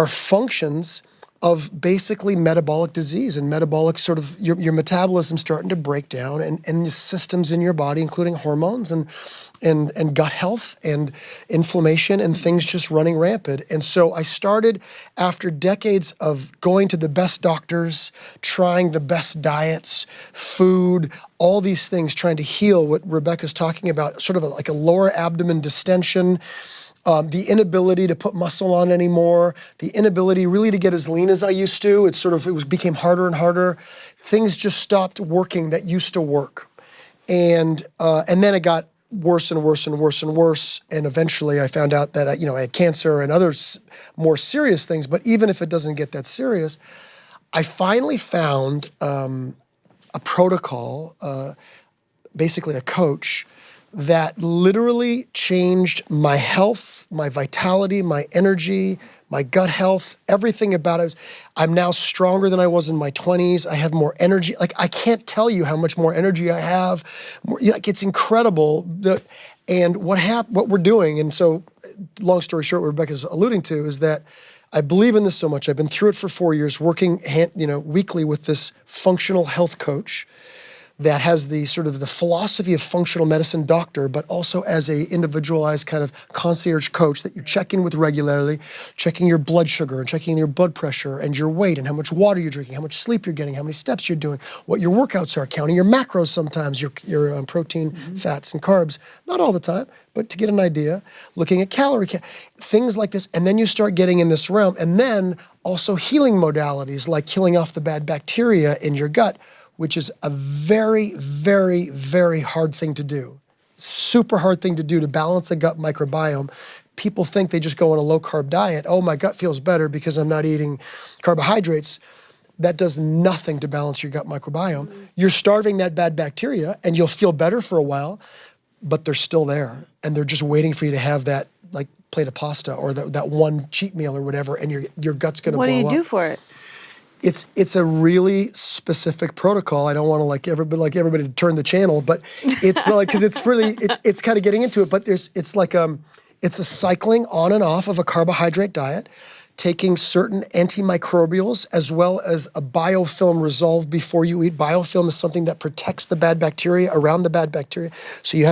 Speaker 3: functions of basically metabolic disease and metabolic sort of your metabolism starting to break down, and systems in your body, including hormones and gut health and inflammation and things just running rampant. And so I started, after decades of going to the best doctors, trying the best diets, food, all these things, trying to heal what Rebecca's talking about, sort of like a lower abdomen distension, the inability to put muscle on anymore, the inability really to get as lean as I used to. It became harder and harder. Things just stopped working that used to work. And then it got worse and worse and worse and worse. And eventually I found out that I had cancer and other more serious things. But even if it doesn't get that serious, I finally found a protocol, basically a coach, that literally changed my health, my vitality, my energy, my gut health, everything about it. I'm now stronger than I was in my 20s. I have more energy. Like, I can't tell you how much more energy I have. It's incredible. And what we're doing, and so long story short, what Rebecca's alluding to is that I believe in this so much. I've been through it for 4 years, working weekly with this functional health coach, that has the sort of the philosophy of functional medicine doctor, but also as a individualized kind of concierge coach that you check in with regularly, checking your blood sugar and checking your blood pressure and your weight and how much water you're drinking, how much sleep you're getting, how many steps you're doing, what your workouts are, counting your macros sometimes, your protein, fats, and carbs. Not all the time, but to get an idea, looking at things like this. And then you start getting in this realm. And then also healing modalities like killing off the bad bacteria in your gut, which is a very, very, very hard thing to do. Super hard thing to do to balance a gut microbiome. People think they just go on a low-carb diet. Oh, my gut feels better because I'm not eating carbohydrates. That does nothing to balance your gut microbiome. You're starving that bad bacteria, and you'll feel better for a while, but they're still there, and they're just waiting for you to have that like plate of pasta or that one cheat meal or whatever, and your gut's going to blow up.
Speaker 1: What do you do for it?
Speaker 3: It's a really specific protocol. I don't want to like everybody to turn the channel, but it's like because it's really it's kind of getting into it. But it's a cycling on and off of a carbohydrate diet, taking certain antimicrobials as well as a biofilm resolved before you eat. Biofilm is something that protects the bad bacteria around the bad bacteria. So you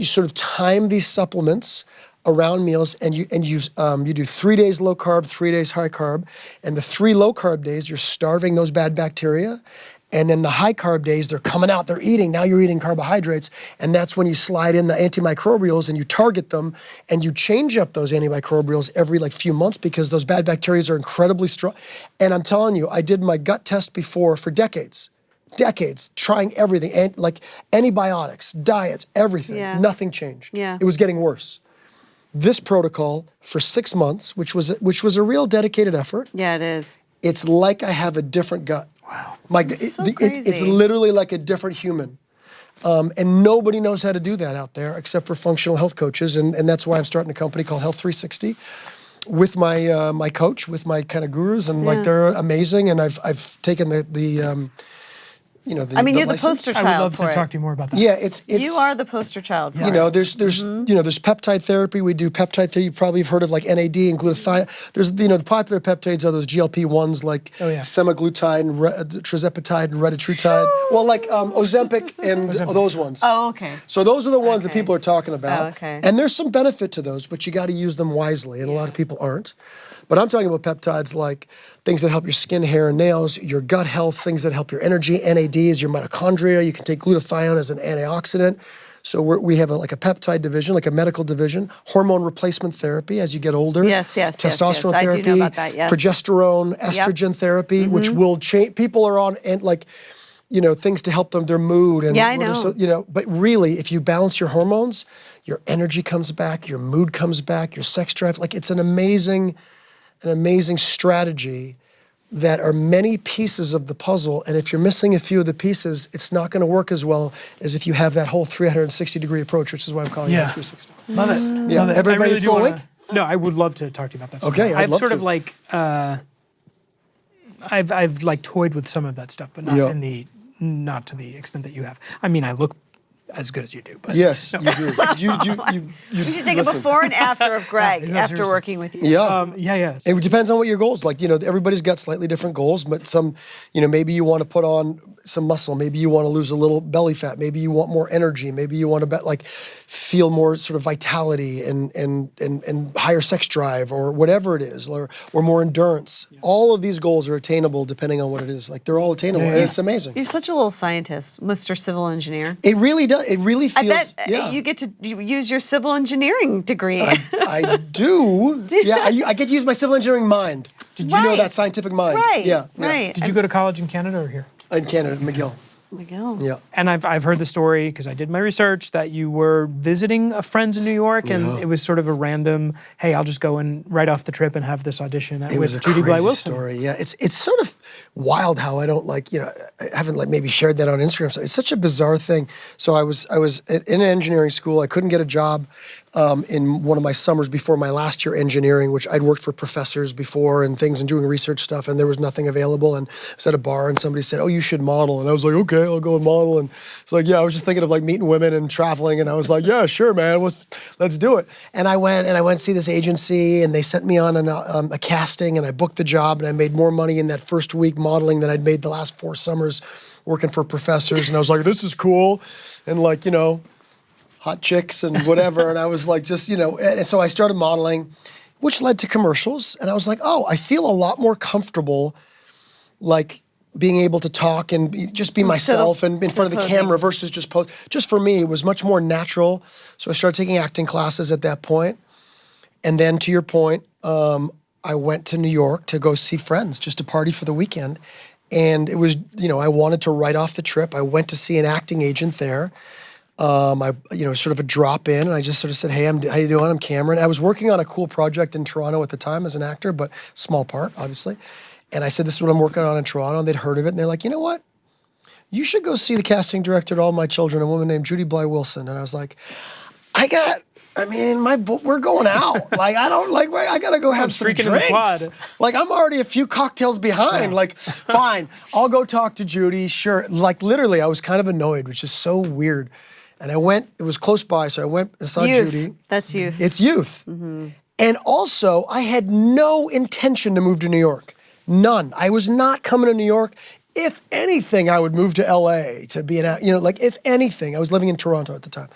Speaker 3: sort of time these supplements around meals, and you do 3 days low carb, 3 days high carb, and the 3 low carb days you're starving those bad bacteria, and then the high carb days they're coming out, they're eating. Now you're eating carbohydrates, and that's when you slide in the antimicrobials and you target them, and you change up those antimicrobials every like few months because those bad bacteria are incredibly strong. And I'm telling you, I did my gut test before for decades, trying everything, and like antibiotics, diets, everything.
Speaker 1: Yeah.
Speaker 3: Nothing changed.
Speaker 1: Yeah.
Speaker 3: It was getting worse. This protocol for 6 months, which was a real dedicated effort.
Speaker 1: Yeah, it is.
Speaker 3: It's like I have a different gut.
Speaker 2: Wow.
Speaker 3: It's literally like a different human. And nobody knows how to do that out there except for functional health coaches. And that's why I'm starting a company called Health 360 with my coach, with my kind of gurus. And like they're amazing. And I've taken the you're the
Speaker 1: the poster child.
Speaker 2: I would love
Speaker 1: for
Speaker 2: to
Speaker 1: it.
Speaker 2: talk to you more about that.
Speaker 3: Yeah, it's
Speaker 1: You are the poster child. For
Speaker 3: there's peptide therapy. We do peptide therapy. You probably have heard of like NAD and glutathione. There's the popular peptides are those GLP-1s like semaglutide and tirzepatide and retatrutide. Well, like Ozempic and those ones.
Speaker 1: Oh, okay.
Speaker 3: So those are the ones that people are talking about.
Speaker 1: Oh, okay.
Speaker 3: And there's some benefit to those, but you got to use them wisely, and a lot of people aren't. But I'm talking about peptides like things that help your skin, hair, and nails, your gut health, things that help your energy. NAD is your mitochondria. You can take glutathione as an antioxidant. So we have a peptide division, like a medical division. Hormone replacement therapy as you get older.
Speaker 1: Yes.
Speaker 3: Testosterone
Speaker 1: I
Speaker 3: therapy.
Speaker 1: do know about that, yes.
Speaker 3: Progesterone, estrogen therapy, which will change. People are on things to help them, their mood. And
Speaker 1: I know.
Speaker 3: But really, if you balance your hormones, your energy comes back, your mood comes back, your sex drive. Like it's an amazing strategy that are many pieces of the puzzle. And if you're missing a few of the pieces, it's not going to work as well as if you have that whole 360-degree approach, which is why I'm calling it 360.
Speaker 2: Love it.
Speaker 3: Yeah.
Speaker 2: Love it.
Speaker 3: Everybody
Speaker 2: really
Speaker 3: still awake?
Speaker 2: No, I would love to talk to you about that.
Speaker 3: Okay, I'd
Speaker 2: I've
Speaker 3: love
Speaker 2: sort
Speaker 3: to.
Speaker 2: of like I've like toyed with some of that stuff, but not not to the extent that you have. I mean, I look as good as you do. But
Speaker 3: yes,
Speaker 2: no.
Speaker 3: you do. You
Speaker 1: should take a before and after of Greg after
Speaker 2: seriously.
Speaker 1: working with you.
Speaker 3: Yeah.
Speaker 2: Yeah.
Speaker 3: It depends on what your goals. Like, everybody's got slightly different goals, but some, maybe you want to put on some muscle. Maybe you want to lose a little belly fat. Maybe you want more energy. Maybe you want to feel more sort of vitality and higher sex drive or whatever it is, or more endurance. Yeah. All of these goals are attainable depending on what it is. Like they're all attainable. Yeah. And it's amazing.
Speaker 1: You're such a little scientist, Mr. Civil Engineer.
Speaker 3: It really does. It really feels.
Speaker 1: I bet you get to use your civil engineering degree.
Speaker 3: I do. Yeah, I get to use my civil engineering mind. Did you know that scientific mind?
Speaker 1: Right.
Speaker 3: Yeah.
Speaker 1: Right.
Speaker 2: Did you go to college in Canada or here?
Speaker 3: In Canada, McGill.
Speaker 1: McGill.
Speaker 3: Yeah.
Speaker 2: And I've heard the story because I did my research that you were visiting a friend's in New York, and it was sort of a random, hey, I'll just go and right off the trip and have this audition with Judy Bly Wilson.
Speaker 3: Story. Yeah, it's sort of wild how I don't I haven't maybe shared that on Instagram. So it's such a bizarre thing. So I was in engineering school. I couldn't get a job. in one of my summers before my last year engineering, which I'd worked for professors before and things and doing research stuff, and there was nothing available. And I was at a bar and somebody said, "Oh, you should model." And I was like, "Okay, I'll go and model." And it's like, yeah, I was just thinking of like meeting women and traveling, and I was like, "Yeah, sure, man, let's do it." And I went to see this agency, and they sent me on a casting, and I booked the job, and I made more money in that first week modeling than I'd made the last 4 summers working for professors. And I was like, "This is cool," and like, you know, hot chicks and whatever. And I was like, just, you know, and so I started modeling, which led to commercials. And I was like, oh, I feel a lot more comfortable, like being able to talk and just be myself and in front of the camera versus just pose. Just for me, it was much more natural. So I started taking acting classes at that point. And then to your point, I went to New York to go see friends, just to party for the weekend. And it was, you know, I wanted to write off the trip. I went to see an acting agent there. Sort of a drop in, and I just sort of said, "Hey, how you doing? I'm Cameron." I was working on a cool project in Toronto at the time as an actor, but small part, obviously. And I said, "This is what I'm working on in Toronto." And they'd heard of it, and they're like, "You know what? You should go see the casting director at All My Children, a woman named Judy Bly-Wilson." And I was like, we're going out. Like, I gotta go have some drinks. Like, I'm already a few cocktails behind. Yeah. Like, fine, I'll go talk to Judy. Sure. Like, literally, I was kind of annoyed, which is so weird. And I went, it was close by, so I went and saw Judy.
Speaker 1: That's youth.
Speaker 3: It's youth. Mm-hmm. And also, I had no intention to move to New York. None. I was not coming to New York. If anything, I would move to LA to be if anything. I was living in Toronto at the time.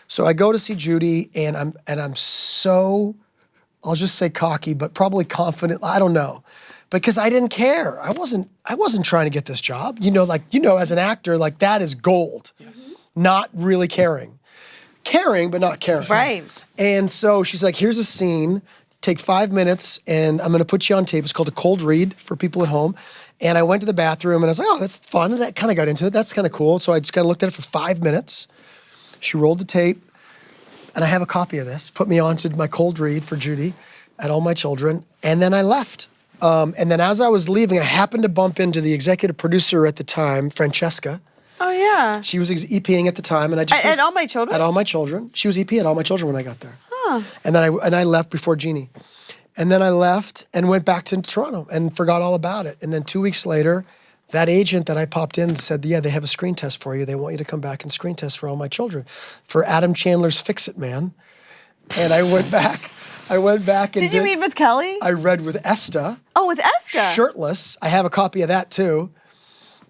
Speaker 3: So I go to see Judy, and I'm so, I'll just say cocky, but probably confident. I don't know. Because I didn't care. I wasn't trying to get this job. As an actor, like, that is gold. Mm-hmm. Not really caring. Caring, but not caring.
Speaker 1: Right.
Speaker 3: And so she's like, "Here's a scene. Take 5 minutes, and I'm going to put you on tape." It's called a cold read for people at home. And I went to the bathroom, and I was like, "Oh, that's fun." And I kind of got into it. That's kind of cool. So I just kind of looked at it for 5 minutes. She rolled the tape, and I have a copy of this. Put me on to my cold read for Judy at All My Children. And then I left. And then as I was leaving, I happened to bump into the executive producer at the time, Francesca.
Speaker 1: Oh, yeah.
Speaker 3: She was EPing at the time, and I just
Speaker 1: at All My Children?
Speaker 3: At All My Children. She was EP at All My Children when I got there. Huh. And then I left before Jeannie. And then I left and went back to Toronto and forgot all about it. And then 2 weeks later, that agent that I popped in said, "Yeah, they have a screen test for you. They want you to come back and screen test for All My Children for Adam Chandler's Fix It Man." And I went back. And
Speaker 1: Did you read with Kelly?
Speaker 3: I read with Esta.
Speaker 1: Oh, with Esta.
Speaker 3: Shirtless. I have a copy of that too.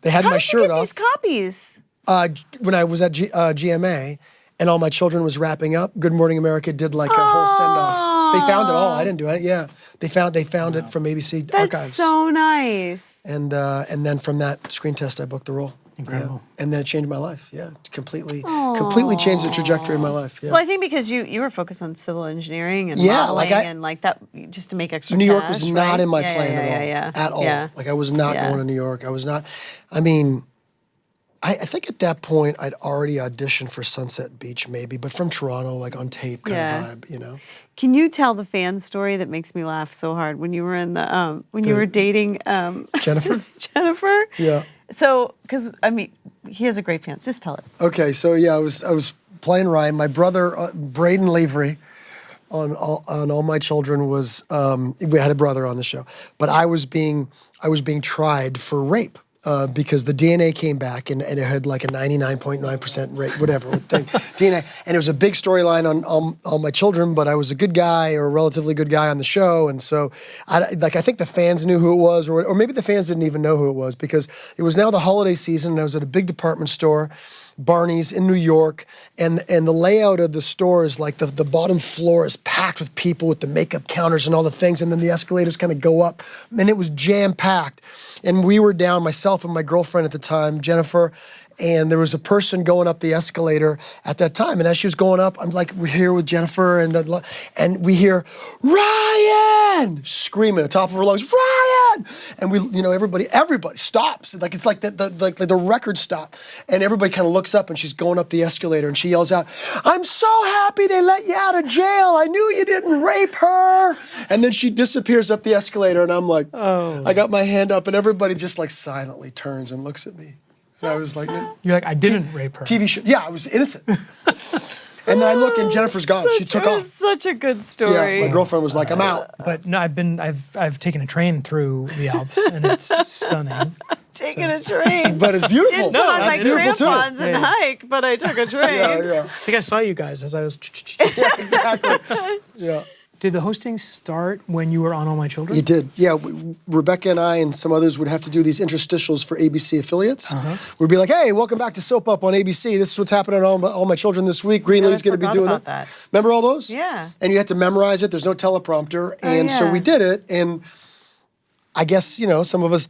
Speaker 3: They had my shirt off.
Speaker 1: How did you get these
Speaker 3: copies? When I was at GMA and All My Children was wrapping up, Good Morning America did like a whole send-off. They found it all. I didn't do it. Yeah. They found it from ABC Archives.
Speaker 1: That's so nice.
Speaker 3: And then from that screen test, I booked the role.
Speaker 2: Incredible.
Speaker 3: Yeah. And then it changed my life. Yeah. Completely changed the trajectory of my life. Yeah.
Speaker 1: Well, I think because you were focused on civil engineering and modeling and like that, just to make extra
Speaker 3: New York
Speaker 1: cash,
Speaker 3: was not in my plan at all.
Speaker 1: Yeah.
Speaker 3: Like, I was not going to New York. I was not. I mean, I think at that point I'd already auditioned for Sunset Beach maybe, but from Toronto, like on tape kind of vibe, you know.
Speaker 1: Can you tell the fan story that makes me laugh so hard when you were in the you were dating
Speaker 3: Jennifer?
Speaker 1: Jennifer?
Speaker 3: Yeah.
Speaker 1: So, because I mean, he has a great fan. Just tell it.
Speaker 3: Okay, so yeah, I was playing Ryan. My brother Braden Lavery on All My Children was we had a brother on the show, but I was being tried for rape. Because the DNA came back and it had like a 99.9% rate, whatever thing, DNA, and it was a big storyline on All My Children. But I was a good guy or a relatively good guy on the show, and so I think the fans knew who it was, or maybe the fans didn't even know who it was because it was now the holiday season, and I was at a big department store, Barney's in New York, and the layout of the store is like the bottom floor is packed with people with the makeup counters and all the things, and then the escalators kind of go up, and it was jam-packed. And we were down, myself and my girlfriend at the time, Jennifer, and there was a person going up the escalator at that time. And as she was going up, I'm like, we're here with Jennifer, and we hear, "Ryan!" screaming at the top of her lungs, "Ryan!" And we, everybody stops. Like, it's like the record stop. And everybody kind of looks up, and she's going up the escalator, and she yells out, "I'm so happy they let you out of jail. I knew you didn't rape her." And then she disappears up the escalator, and I'm like, I got my hand up, and everybody just like silently turns and looks at me. And I was like,
Speaker 2: "You're like, I didn't rape her."
Speaker 3: TV show. Yeah, I was innocent. And then I look and Jennifer's gone. She took off.
Speaker 1: Such a good story.
Speaker 3: Yeah, my girlfriend was like, I'm out.
Speaker 2: But no, I've taken a train through the Alps, and it's stunning.
Speaker 1: Taking a train.
Speaker 3: But it's beautiful.
Speaker 1: Didn't put on my
Speaker 3: It's beautiful too.
Speaker 1: crampons and hike, but I took a train.
Speaker 3: Yeah.
Speaker 2: I think I saw you guys as I was.
Speaker 3: Exactly. Yeah.
Speaker 2: Did the hosting start when you were on All My Children?
Speaker 3: It did. Yeah, Rebecca and I and some others would have to do these interstitials for ABC affiliates. We'd be like, hey, welcome back to Soap Up on ABC. This is what's happening on All My Children this week. Greenlee's going to be doing
Speaker 1: that.
Speaker 3: Remember all those?
Speaker 1: Yeah.
Speaker 3: And you had to memorize it. There's no teleprompter. And so we did it. And I guess, some of us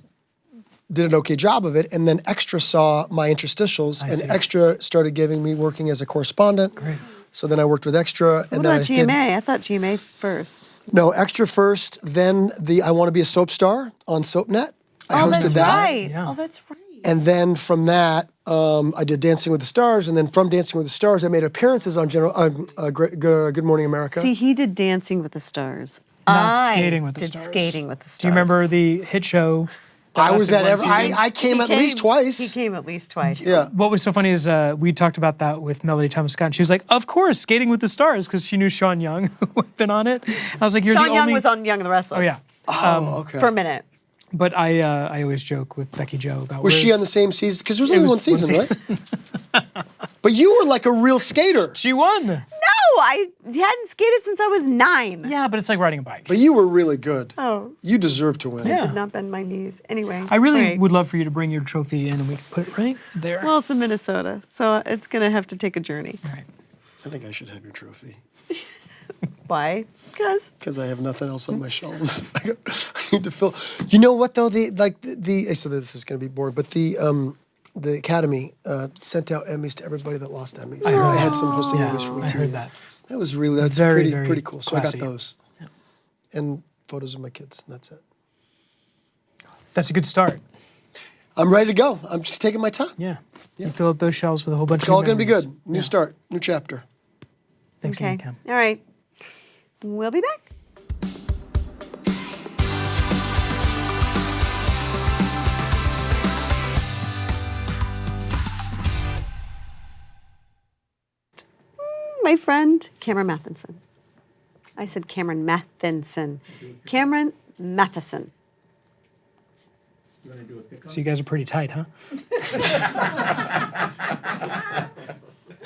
Speaker 3: did an okay job of it. And then Extra saw my interstitials. And Extra started giving me working as a correspondent.
Speaker 2: Great.
Speaker 3: So then I worked with Extra.
Speaker 1: What about GMA? I thought GMA first.
Speaker 3: No, Extra first, then the I Want to Be a Soap Star on SoapNet. I hosted that.
Speaker 1: Right.
Speaker 2: Yeah.
Speaker 1: Oh, that's right.
Speaker 3: And then from that, I did Dancing with the Stars. And then from Dancing with the Stars, I made appearances on Good Morning America.
Speaker 1: See, he did Dancing with the Stars.
Speaker 2: Not Skating with the
Speaker 1: did
Speaker 2: Stars.
Speaker 1: Skating with the Stars.
Speaker 2: Do you remember the hit show?
Speaker 3: I was at I came at least twice.
Speaker 1: He came at least twice.
Speaker 3: Yeah.
Speaker 2: What was so funny is we talked about that with Melody Thomas Scott. And she was like, "Of course, Skating with the Stars," because she knew Sean Young who had been on it. I was like, "You're
Speaker 1: Sean
Speaker 2: the only."
Speaker 1: Young was on Young and the Restless.
Speaker 2: Oh yeah.
Speaker 3: Oh, okay.
Speaker 1: For a minute.
Speaker 2: But I always joke with Becky Joe about.
Speaker 3: Was she on the same season? Because there was only one season, right? But you were like a real skater.
Speaker 2: She won.
Speaker 1: No, I hadn't skated since I was 9.
Speaker 2: Yeah, but it's like riding a bike.
Speaker 3: But you were really good.
Speaker 1: Oh.
Speaker 3: You deserve to win.
Speaker 2: Yeah.
Speaker 1: Did not bend my knees. Anyway.
Speaker 2: I really
Speaker 1: great.
Speaker 2: would love for you to bring your trophy in and we could put it right there.
Speaker 1: Well, it's in Minnesota, so it's going to have to take a journey.
Speaker 2: All right.
Speaker 3: I think I should have your trophy.
Speaker 1: Why?
Speaker 3: Because I have nothing else on my shelves. I need to fill. You know what though? So this is going to be boring, but the Academy sent out Emmys to everybody that lost Emmys. I had some hosting Emmys for me
Speaker 2: I
Speaker 3: too.
Speaker 2: heard that.
Speaker 3: That was really
Speaker 2: Very,
Speaker 3: pretty cool. So
Speaker 2: classy.
Speaker 3: I got those.
Speaker 2: Yeah.
Speaker 3: And photos of my kids. And that's it.
Speaker 2: That's a good start.
Speaker 3: I'm ready to go. I'm just taking my time.
Speaker 2: Yeah. You fill up those shelves with a whole bunch
Speaker 3: It's
Speaker 2: of
Speaker 3: all going to be
Speaker 2: memories.
Speaker 3: good. New start. New chapter.
Speaker 2: Thanks
Speaker 1: Okay.
Speaker 2: again, Cam.
Speaker 1: All right. We'll be back. My friend, Cameron Mathison. I said Cameron Mathison. Cameron Mathison.
Speaker 2: So you guys are pretty tight, huh?